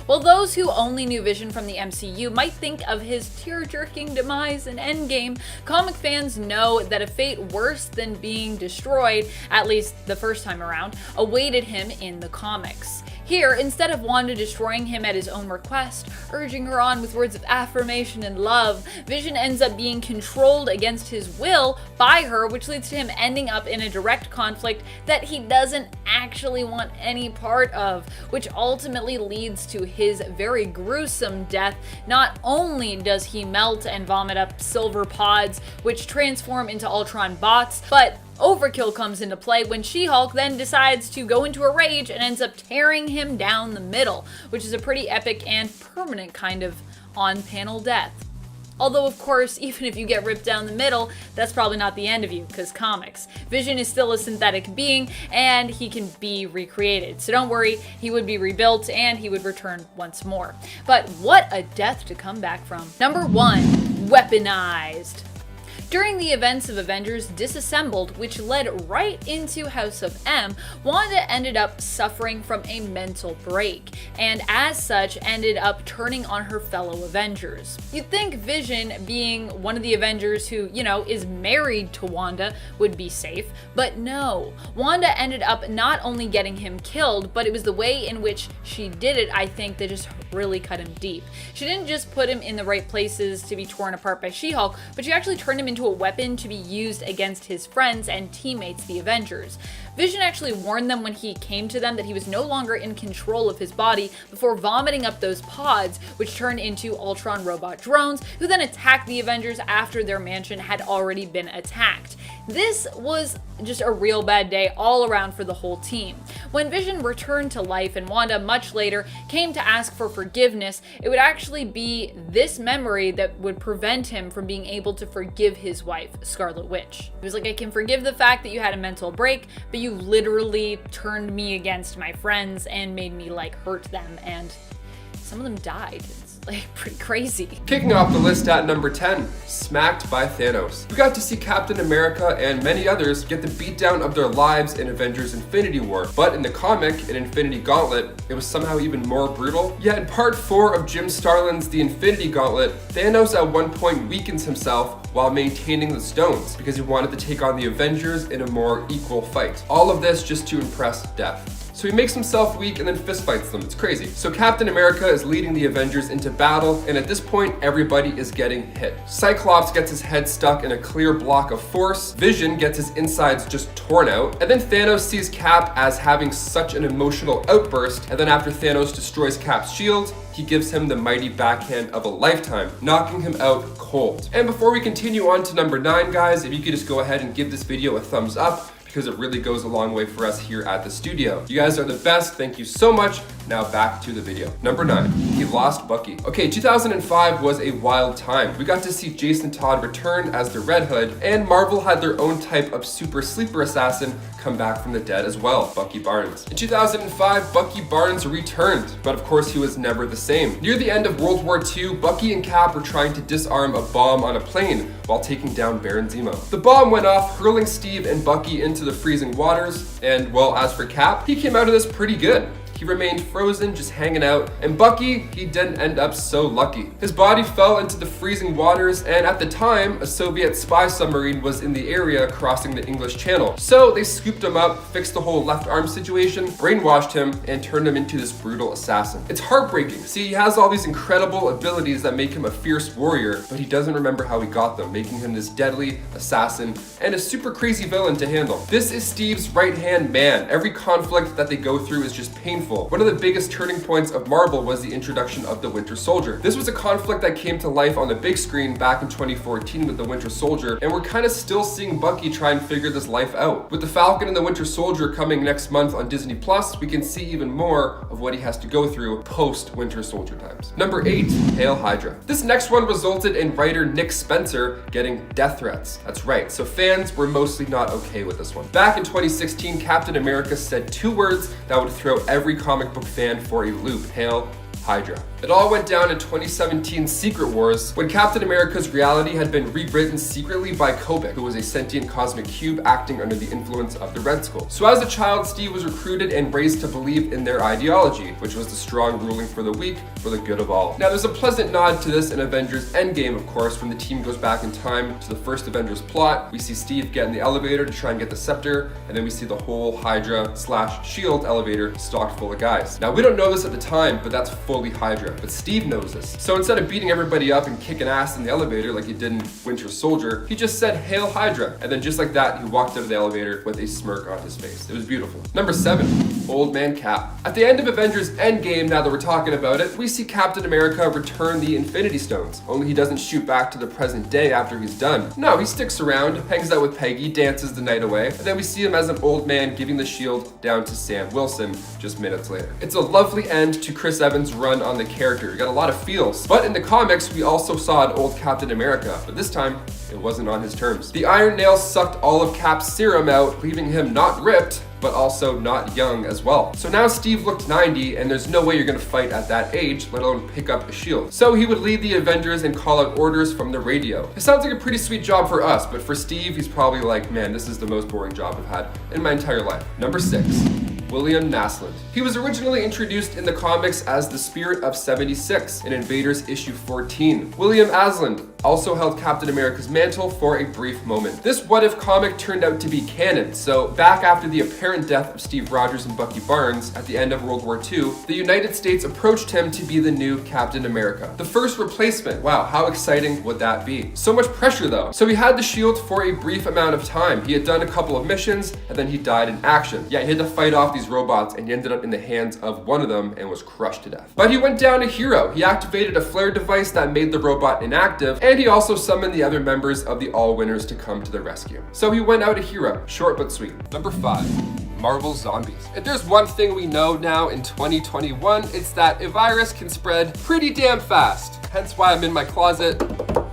Speaker 2: While those who only knew Vision from the MCU might think of his tear-jerking demise in Endgame, comic fans know that a fate worse than being destroyed, at least the first time around, awaited him in the comics. Here, instead of Wanda destroying him at his own request, urging her on with words of affirmation and love, Vision ends up being controlled against his will by her, which leads to him ending up in a direct conflict that he doesn't actually want any part of, which ultimately leads to his very gruesome death. Not only does he melt and vomit up silver pods, which transform into Ultron bots, but overkill comes into play when She-Hulk then decides to go into a rage and ends up tearing him down the middle, which is a pretty epic and permanent kind of on-panel death. Although, of course, even if you get ripped down the middle, that's probably not the end of you, because comics. Vision is still a synthetic being, and he can be recreated. So don't worry, he would be rebuilt, and he would return once more. But what a death to come back from. Number 1, Weaponized. During the events of Avengers Disassembled, which led right into House of M, Wanda ended up suffering from a mental break, and as such ended up turning on her fellow Avengers. You'd think Vision, being one of the Avengers who, is married to Wanda, would be safe, but no. Wanda ended up not only getting him killed, but it was the way in which she did it, I think, that just really cut him deep. She didn't just put him in the right places to be torn apart by She-Hulk, but she actually turned him into a weapon to be used against his friends and teammates, the Avengers. Vision actually warned them when he came to them that he was no longer in control of his body before vomiting up those pods, which turned into Ultron robot drones, who then attacked the Avengers after their mansion had already been attacked. This was just a real bad day all around for the whole team. When Vision returned to life and Wanda much later came to ask for forgiveness, it would actually be this memory that would prevent him from being able to forgive his wife, Scarlet Witch. He was like, I can forgive the fact that you had a mental break, but you literally turned me against my friends and made me hurt them, and some of them died. Pretty crazy.
Speaker 1: Kicking off the list at number 10, smacked by Thanos. We got to see Captain America and many others get the beatdown of their lives in Avengers Infinity War, but in the comic, in Infinity Gauntlet, it was somehow even more brutal. Yet in part 4 of Jim Starlin's The Infinity Gauntlet, Thanos at one point weakens himself while maintaining the stones because he wanted to take on the Avengers in a more equal fight. All of this just to impress Death. So he makes himself weak and then fistfights them. It's crazy. So Captain America is leading the Avengers into battle, and at this point, everybody is getting hit. Cyclops gets his head stuck in a clear block of force. Vision gets his insides just torn out. And then Thanos sees Cap as having such an emotional outburst, and then after Thanos destroys Cap's shield, he gives him the mighty backhand of a lifetime, knocking him out cold. And before we continue on to number 9, guys, if you could just go ahead and give this video a thumbs up, because it really goes a long way for us here at the studio. You guys are the best. Thank you so much. Now back to the video. Number 9, he lost Bucky. Okay, 2005 was a wild time. We got to see Jason Todd return as the Red Hood, and Marvel had their own type of super sleeper assassin come back from the dead as well, Bucky Barnes. In 2005, Bucky Barnes returned, but of course he was never the same. Near the end of World War II, Bucky and Cap were trying to disarm a bomb on a plane while taking down Baron Zemo. The bomb went off, hurling Steve and Bucky into the freezing waters, and well, as for Cap, he came out of this pretty good. he remained frozen, just hanging out. And Bucky, he didn't end up so lucky. His body fell into the freezing waters, and at the time, a Soviet spy submarine was in the area crossing the English Channel. So they scooped him up, fixed the whole left arm situation, brainwashed him, and turned him into this brutal assassin. It's heartbreaking. See, he has all these incredible abilities that make him a fierce warrior, but he doesn't remember how he got them, making him this deadly assassin and a super crazy villain to handle. This is Steve's right-hand man. Every conflict that they go through is just painful. One of the biggest turning points of Marvel was the introduction of the Winter Soldier. This was a conflict that came to life on the big screen back in 2014 with the Winter Soldier, and we're kind of still seeing Bucky try and figure this life out. With the Falcon and the Winter Soldier coming next month on Disney Plus, we can see even more of what he has to go through post-Winter Soldier times. Number 8, Hail Hydra. This next one resulted in writer Nick Spencer getting death threats. That's right, so fans were mostly not okay with this one. Back in 2016, Captain America said 2 words that would throw every comic book fan for a loop: Hail Hydra. It all went down in 2017 Secret Wars, when Captain America's reality had been rewritten secretly by Kobik, who was a sentient cosmic cube acting under the influence of the Red Skull. So as a child, Steve was recruited and raised to believe in their ideology, which was the strong ruling for the weak, for the good of all. Now there's a pleasant nod to this in Avengers Endgame, of course, when the team goes back in time to the first Avengers plot. We see Steve get in the elevator to try and get the scepter, and then we see the whole Hydra/Shield elevator stocked full of guys. Now we don't know this at the time, but that's fully Hydra. But Steve knows this. So instead of beating everybody up and kicking ass in the elevator like he did in Winter Soldier, he just said, "Hail Hydra." And then just like that, he walked out of the elevator with a smirk on his face. It was beautiful. Number 7, Old Man Cap. At the end of Avengers Endgame, now that we're talking about it, we see Captain America return the Infinity Stones. Only he doesn't shoot back to the present day after he's done. No, he sticks around, hangs out with Peggy, dances the night away, and then we see him as an old man giving the shield down to Sam Wilson just minutes later. It's a lovely end to Chris Evans' run on the character. You got a lot of feels. But in the comics, we also saw an old Captain America, but this time, it wasn't on his terms. The Iron Nail sucked all of Cap's serum out, leaving him not ripped, but also not young as well. So now Steve looked 90, and there's no way you're gonna fight at that age, let alone pick up a shield. So he would lead the Avengers and call out orders from the radio. It sounds like a pretty sweet job for us, but for Steve, he's probably like, man, this is the most boring job I've had in my entire life. Number 6. William Naslund. He was originally introduced in the comics as the Spirit of 76 in Invaders issue 14. William Naslund also held Captain America's mantle for a brief moment. This What If comic turned out to be canon, so back after the apparent death of Steve Rogers and Bucky Barnes at the end of World War II, the United States approached him to be the new Captain America. The first replacement. Wow, how exciting would that be? So much pressure though. So he had the shield for a brief amount of time. He had done a couple of missions, and then he died in action. Yeah, he had to fight off these robots, and he ended up in the hands of one of them and was crushed to death. But he went down a hero. He activated a flare device that made the robot inactive, and he also summoned the other members of the All Winners to come to the rescue. So he went out a hero. Short but sweet. Number 5. Marvel Zombies. If there's one thing we know now in 2021, it's that a virus can spread pretty damn fast. Hence why I'm in my closet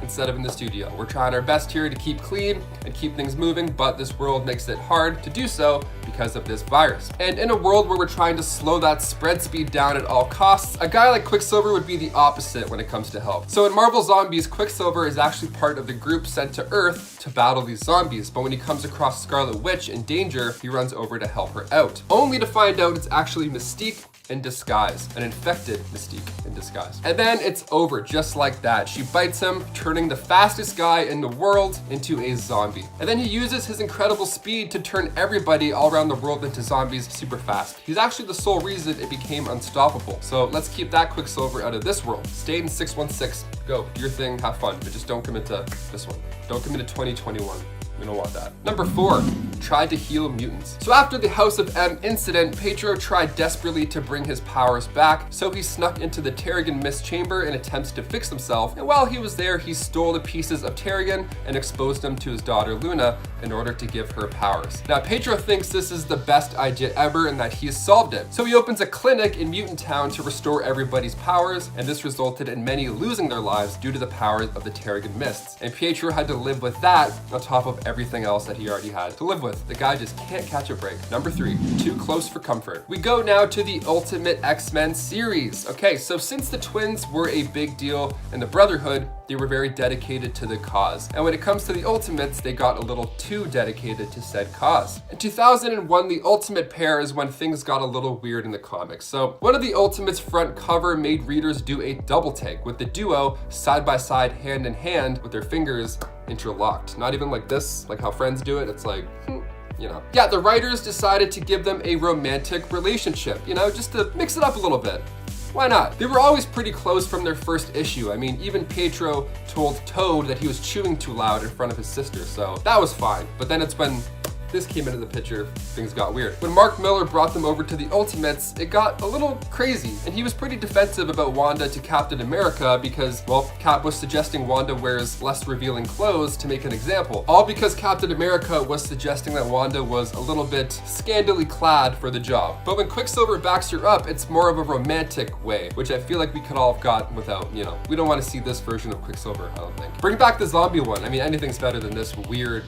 Speaker 1: instead of in the studio. We're trying our best here to keep clean and keep things moving, but this world makes it hard to do so because of this virus. And in a world where we're trying to slow that spread speed down at all costs, a guy like Quicksilver would be the opposite when it comes to help. So in Marvel Zombies, Quicksilver is actually part of the group sent to Earth to battle these zombies, but when he comes across Scarlet Witch in danger, he runs over to help her out, only to find out it's actually Mystique in disguise, an infected Mystique in disguise. And then it's over just like that. She bites him, turning the fastest guy in the world into a zombie. And then he uses his incredible speed to turn everybody all around the world into zombies super fast. He's actually the sole reason it became unstoppable. So let's keep that Quicksilver out of this world. Stay in 616. Go, do your thing, have fun, but just don't commit to this one. Don't commit to 2021. We don't want that. Number 4, tried to heal mutants. So after the House of M incident, Pietro tried desperately to bring his powers back, so he snuck into the Terrigen Mist chamber in attempts to fix himself, and while he was there, he stole the pieces of Terrigen and exposed them to his daughter Luna in order to give her powers. Now Pietro thinks this is the best idea ever and that he has solved it. So he opens a clinic in Mutant Town to restore everybody's powers, and this resulted in many losing their lives due to the powers of the Terrigen Mists. And Pietro had to live with that on top of everything else that he already had to live with. with. The guy just can't catch a break. Number 3, too close for comfort. We go now to the Ultimate X-Men series. Okay, so since the twins were a big deal in the Brotherhood, they were very dedicated to the cause. And when it comes to the Ultimates, they got a little too dedicated to said cause. In 2001, the Ultimate pair is when things got a little weird in the comics. So one of the Ultimates front cover made readers do a double take with the duo side by side, hand in hand, with their fingers interlocked. Not even like this, like how Friends do it. It's like, you know. Yeah, the writers decided to give them a romantic relationship, you know, just to mix it up a little bit. Why not? They were always pretty close from their first issue. I mean, even Pietro told Toad that he was chewing too loud in front of his sister, so that was fine. But then it's when this came into the picture, things got weird. When Mark Millar brought them over to the Ultimates, it got a little crazy, and he was pretty defensive about Wanda to Captain America because, well, Cap was suggesting Wanda wears less revealing clothes to make an example, all because Captain America was suggesting that Wanda was a little bit scandally clad for the job. But when Quicksilver backs her up, it's more of a romantic way, which I feel like we could all have gotten without, you know, we don't want to see this version of Quicksilver, I don't think. Bring back the zombie one. I mean, anything's better than this weird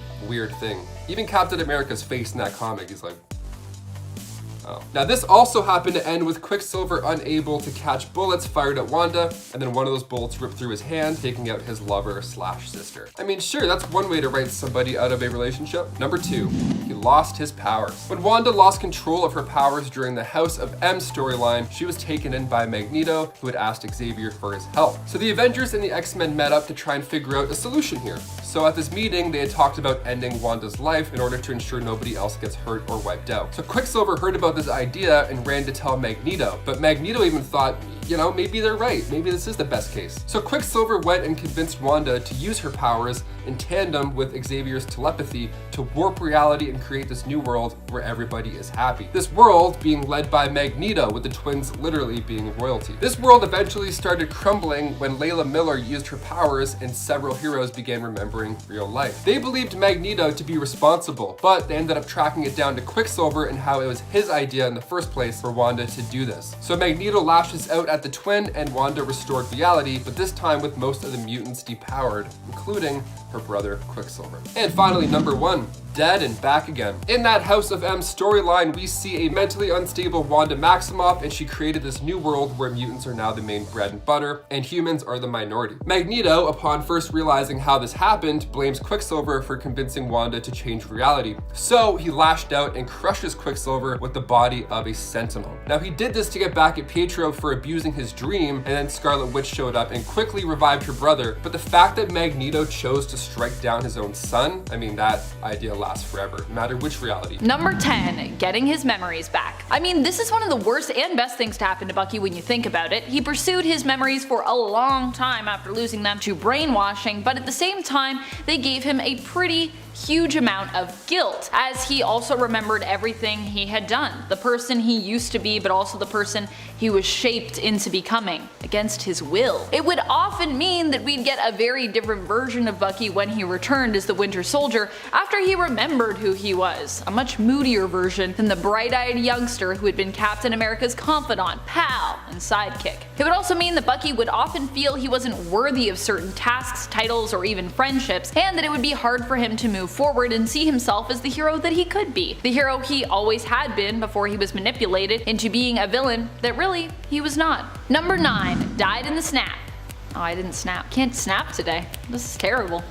Speaker 1: thing. Even Captain America's face in that comic is like, oh. Now this also happened to end with Quicksilver unable to catch bullets fired at Wanda, and then one of those bullets ripped through his hand, taking out his lover slash sister. I mean, sure, that's one way to write somebody out of a relationship. Number 2, he lost his powers. When Wanda lost control of her powers during the House of M storyline, she was taken in by Magneto, who had asked Xavier for his help. So the Avengers and the X-Men met up to try and figure out a solution here. So at this meeting, they had talked about ending Wanda's life in order to ensure nobody else gets hurt or wiped out. So Quicksilver heard about this idea and ran to tell Magneto, but Magneto even thought, you know, maybe they're right. Maybe this is the best case. So Quicksilver went and convinced Wanda to use her powers in tandem with Xavier's telepathy to warp reality and create this new world where everybody is happy. This world being led by Magneto, with the twins literally being royalty. This world eventually started crumbling when Layla Miller used her powers and several heroes began remembering real life. They believed Magneto to be responsible, but they ended up tracking it down to Quicksilver and how it was his idea in the first place for Wanda to do this. So Magneto lashes out at the twin and Wanda restored reality, but this time with most of the mutants depowered, including her brother Quicksilver. And finally, number 1, dead and back again. In that House of M storyline, we see a mentally unstable Wanda Maximoff, and she created this new world where mutants are now the main bread and butter, and humans are the minority. Magneto, upon first realizing how this happened, blames Quicksilver for convincing Wanda to change reality. So he lashed out and crushes Quicksilver with the body of a Sentinel. Now he did this to get back at Pietro for abusing his dream, and then Scarlet Witch showed up and quickly revived her brother. But the fact that Magneto chose to strike down his own son, I mean, that idea lasts forever, no matter which reality.
Speaker 2: Number 10, getting his memories back. I mean, this is one of the worst and best things to happen to Bucky when you think about it. He pursued his memories for a long time after losing them to brainwashing, but at the same time, they gave him a pretty huge amount of guilt, as he also remembered everything he had done, the person he used to be, but also the person he was shaped into becoming against his will. It would often mean that we'd get a very different version of Bucky when he returned as the Winter Soldier after he remembered who he was, a much moodier version than the bright-eyed youngster who had been Captain America's confidant, pal, and sidekick. It would also mean that Bucky would often feel he wasn't worthy of certain tasks, titles, or even friendships, and that it would be hard for him to move forward and see himself as the hero that he could be. The hero he always had been before he was manipulated into being a villain that really he was not. Number 9, died in the snap. Oh, I didn't snap. Can't snap today. This is terrible.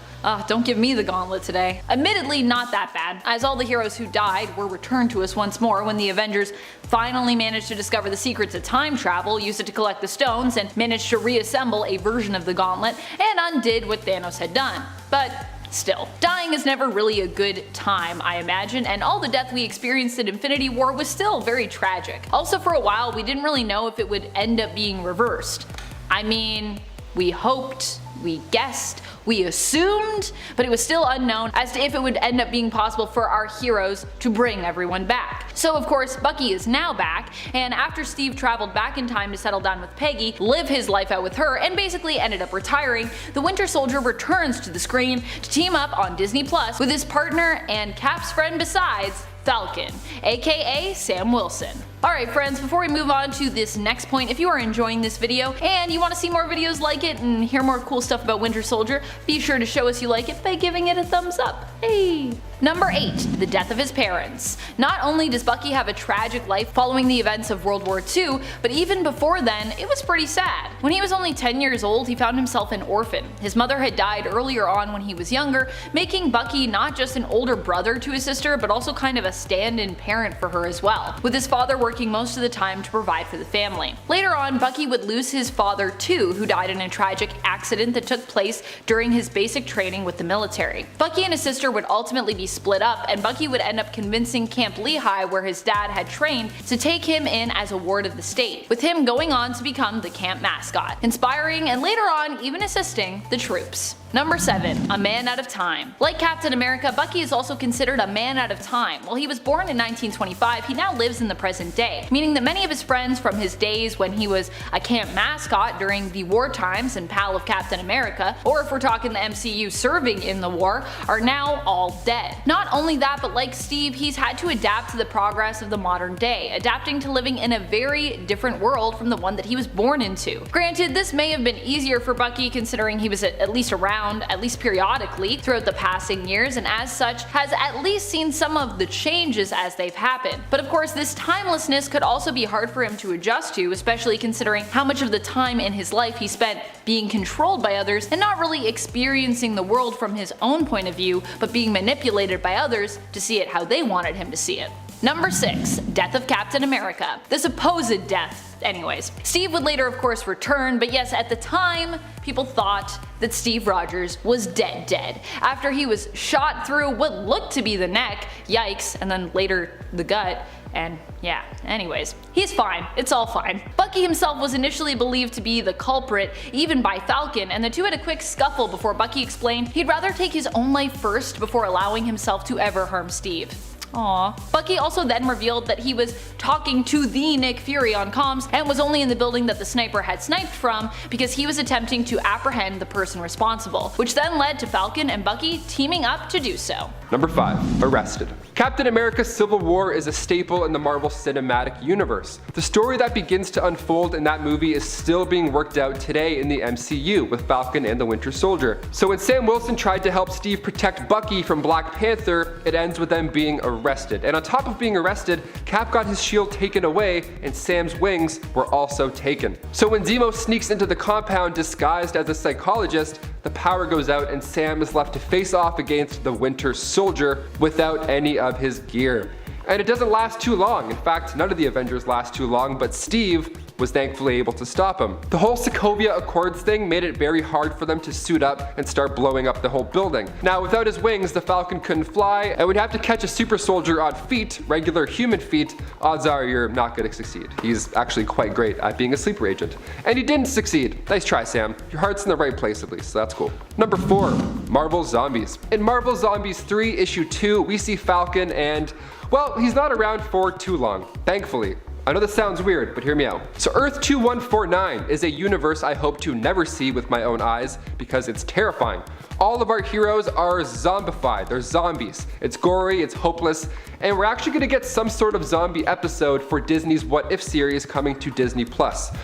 Speaker 2: Don't give me the gauntlet today. Admittedly, not that bad, as all the heroes who died were returned to us once more when the Avengers finally managed to discover the secrets of time travel, used it to collect the stones, and managed to reassemble a version of the gauntlet, and undid what Thanos had done. But still, dying is never really a good time, I imagine, and all the death we experienced in Infinity War was still very tragic. Also, for a while, we didn't really know if it would end up being reversed. I mean, we hoped, we guessed, we assumed, but it was still unknown as to if it would end up being possible for our heroes to bring everyone back. So of course, Bucky is now back, and after Steve traveled back in time to settle down with Peggy, live his life out with her, and basically ended up retiring, the Winter Soldier returns to the screen to team up on Disney Plus with his partner and Cap's friend besides, Falcon, aka Sam Wilson. Alright friends, before we move on to this next point, if you are enjoying this video and you want to see more videos like it and hear more cool stuff about Winter Soldier, be sure to show us you like it by giving it a thumbs up. Hey! Number 8. The death of his parents. Not only does Bucky have a tragic life following the events of World War II, but even before then, it was pretty sad. When he was only 10 years old, he found himself an orphan. His mother had died earlier on when he was younger, making Bucky not just an older brother to his sister, but also kind of a stand-in parent for her as well, with his father working most of the time to provide for the family. Later on, Bucky would lose his father too, who died in a tragic accident that took place during his basic training with the military. Bucky and his sister would ultimately be split up, and Bucky would end up convincing Camp Lehigh, where his dad had trained, to take him in as a ward of the state, with him going on to become the camp mascot, inspiring and later on even assisting the troops. Number 7. A man out of time. Like Captain America, Bucky is also considered a man out of time. While he was born in 1925, he now lives in the present day, meaning that many of his friends from his days when he was a camp mascot during the war times and pal of Captain America, or if we're talking the MCU serving in the war, are now all dead. Not only that, but like Steve, he's had to adapt to the progress of the modern day, adapting to living in a very different world from the one that he was born into. Granted, this may have been easier for Bucky considering he was at least around, at least periodically, throughout the passing years, and as such has at least seen some of the changes as they've happened. But of course, this timelessness could also be hard for him to adjust to, especially considering how much of the time in his life he spent being controlled by others and not really experiencing the world from his own point of view, but being manipulated by others to see it how they wanted him to see it. Number 6. Death of Captain America. The supposed death. Anyways, Steve would later of course return, but yes, at the time, people thought that Steve Rogers was dead after he was shot through what looked to be the neck, yikes, and then later the gut. And yeah, anyways, he's fine, it's all fine. Bucky himself was initially believed to be the culprit, even by Falcon, and the two had a quick scuffle before Bucky explained he'd rather take his own life first before allowing himself to ever harm Steve. Aww. Bucky also then revealed that he was talking to the Nick Fury on comms and was only in the building that the sniper had sniped from because he was attempting to apprehend the person responsible, which then led to Falcon and Bucky teaming up to do so.
Speaker 1: Number 5. Arrested. Captain America Civil War is a staple in the Marvel Cinematic Universe. The story that begins to unfold in that movie is still being worked out today in the MCU with Falcon and the Winter Soldier. So when Sam Wilson tried to help Steve protect Bucky from Black Panther, it ends with them being arrested. And on top of being arrested, Cap got his shield taken away and Sam's wings were also taken. So when Zemo sneaks into the compound disguised as a psychologist, the power goes out and Sam is left to face off against the Winter Soldier without any of his gear. And it doesn't last too long. In fact, none of the Avengers last too long, but Steve was thankfully able to stop him. The whole Sokovia Accords thing made it very hard for them to suit up and start blowing up the whole building. Now, without his wings, the Falcon couldn't fly, and would have to catch a super soldier on feet, regular human feet. Odds are you're not going to succeed. He's actually quite great at being a sleeper agent. And he didn't succeed. Nice try, Sam. Your heart's in the right place at least, so that's cool. Number 4. Marvel Zombies. In Marvel Zombies 3 issue 2, we see Falcon and, well, he's not around for too long, thankfully. I know this sounds weird, but hear me out. So Earth 2149 is a universe I hope to never see with my own eyes because it's terrifying. All of our heroes are zombified, they're zombies. It's gory, it's hopeless, and we're actually gonna get some sort of zombie episode for Disney's What If series coming to Disney+.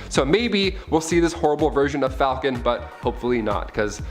Speaker 1: So maybe we'll see this horrible version of Falcon, but hopefully not, because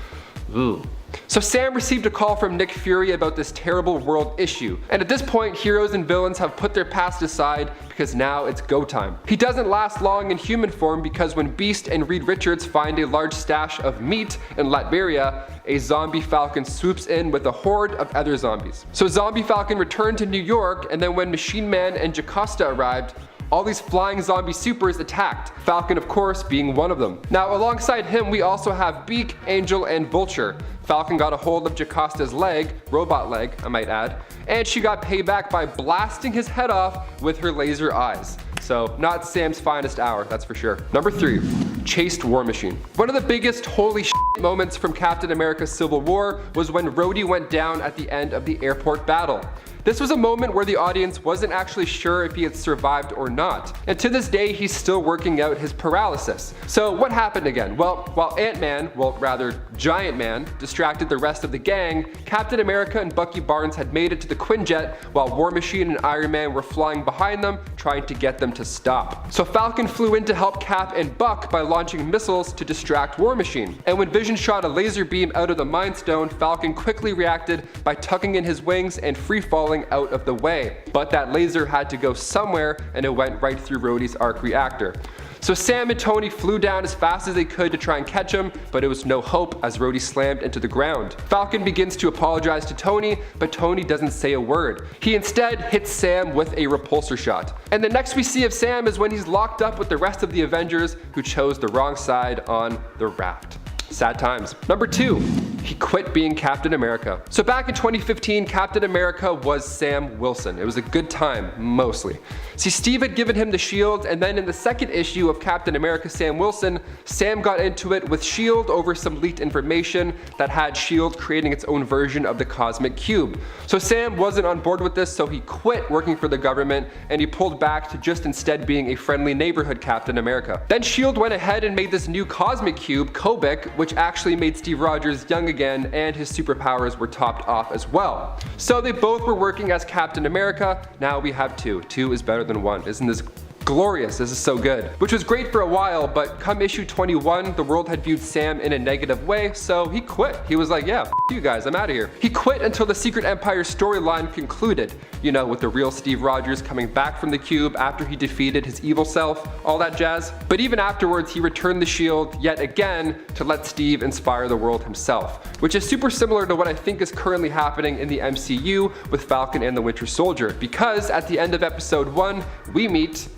Speaker 1: ooh. So Sam received a call from Nick Fury about this terrible world issue, and at this point heroes and villains have put their past aside because now it's go time. He doesn't last long in human form because when Beast and Reed Richards find a large stash of meat in Latveria, a zombie Falcon swoops in with a horde of other zombies. So Zombie Falcon returned to New York, and then when Machine Man and Jocasta arrived, all these flying zombie supers attacked, Falcon of course being one of them. Now alongside him we also have Beak, Angel, and Vulture. Falcon got a hold of Jocasta's leg, robot leg I might add, and she got payback by blasting his head off with her laser eyes. So not Sam's finest hour, that's for sure. Number 3, Chased War Machine. One of the biggest holy shit moments from Captain America Civil War was when Rhodey went down at the end of the airport battle. This was a moment where the audience wasn't actually sure if he had survived or not, and to this day he's still working out his paralysis. So what happened again? Well, while Ant-Man, well rather Giant Man, distracted the rest of the gang, Captain America and Bucky Barnes had made it to the Quinjet while War Machine and Iron Man were flying behind them, trying to get them to stop. So Falcon flew in to help Cap and Buck by launching missiles to distract War Machine. And when Vision shot a laser beam out of the Mind Stone, Falcon quickly reacted by tucking in his wings and free falling out of the way. But that laser had to go somewhere, and it went right through Rhodey's arc reactor. So Sam and Tony flew down as fast as they could to try and catch him, but it was no hope as Rhodey slammed into the ground. Falcon begins to apologize to Tony, but Tony doesn't say a word. He instead hits Sam with a repulsor shot. And the next we see of Sam is when he's locked up with the rest of the Avengers who chose the wrong side on the raft. Sad times. Number 2, he quit being Captain America. So back in 2015, Captain America was Sam Wilson. It was a good time, mostly. See, Steve had given him the shield, and then in the second issue of Captain America Sam Wilson, Sam got into it with shield over some leaked information that had shield creating its own version of the cosmic cube. So Sam wasn't on board with this, so he quit working for the government, and he pulled back to just instead being a friendly neighborhood Captain America. Then shield went ahead and made this new cosmic cube, Kobik, which actually made Steve Rogers young again, and his superpowers were topped off as well. So they both were working as Captain America. Now we have 2. 2 is better than 1. Isn't this glorious? This is so good. Which was great for a while, but come issue 21, the world had viewed Sam in a negative way, so he quit. He was like, yeah, f you guys, I'm out of here. He quit until the Secret Empire storyline concluded, you know, with the real Steve Rogers coming back from the cube after he defeated his evil self, all that jazz. But even afterwards, he returned the shield yet again to let Steve inspire the world himself, which is super similar to what I think is currently happening in the MCU with Falcon and the Winter Soldier, because at the end of episode 1, we meet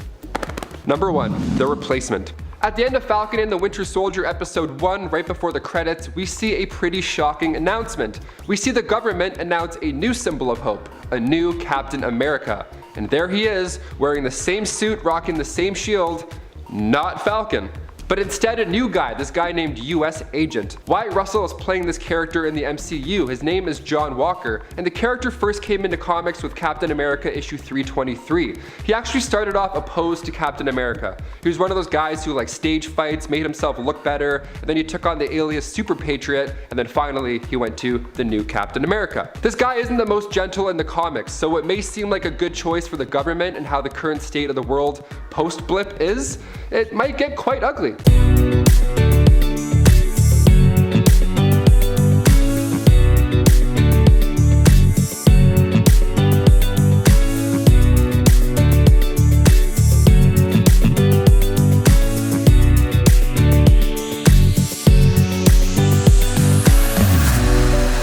Speaker 1: Number 1, the replacement. At the end of Falcon and the Winter Soldier episode 1, right before the credits, we see a pretty shocking announcement. We see the government announce a new symbol of hope, a new Captain America. And there he is, wearing the same suit, rocking the same shield, not Falcon. But instead a new guy, this guy named US Agent. Wyatt Russell is playing this character in the MCU. His name is John Walker, and the character first came into comics with Captain America issue 323. He actually started off opposed to Captain America. He was one of those guys who like stage fights, made himself look better, and then he took on the alias Super Patriot, and then finally he went to the new Captain America. This guy isn't the most gentle in the comics, so it may seem like a good choice for the government and how the current state of the world post-blip is, it might get quite ugly.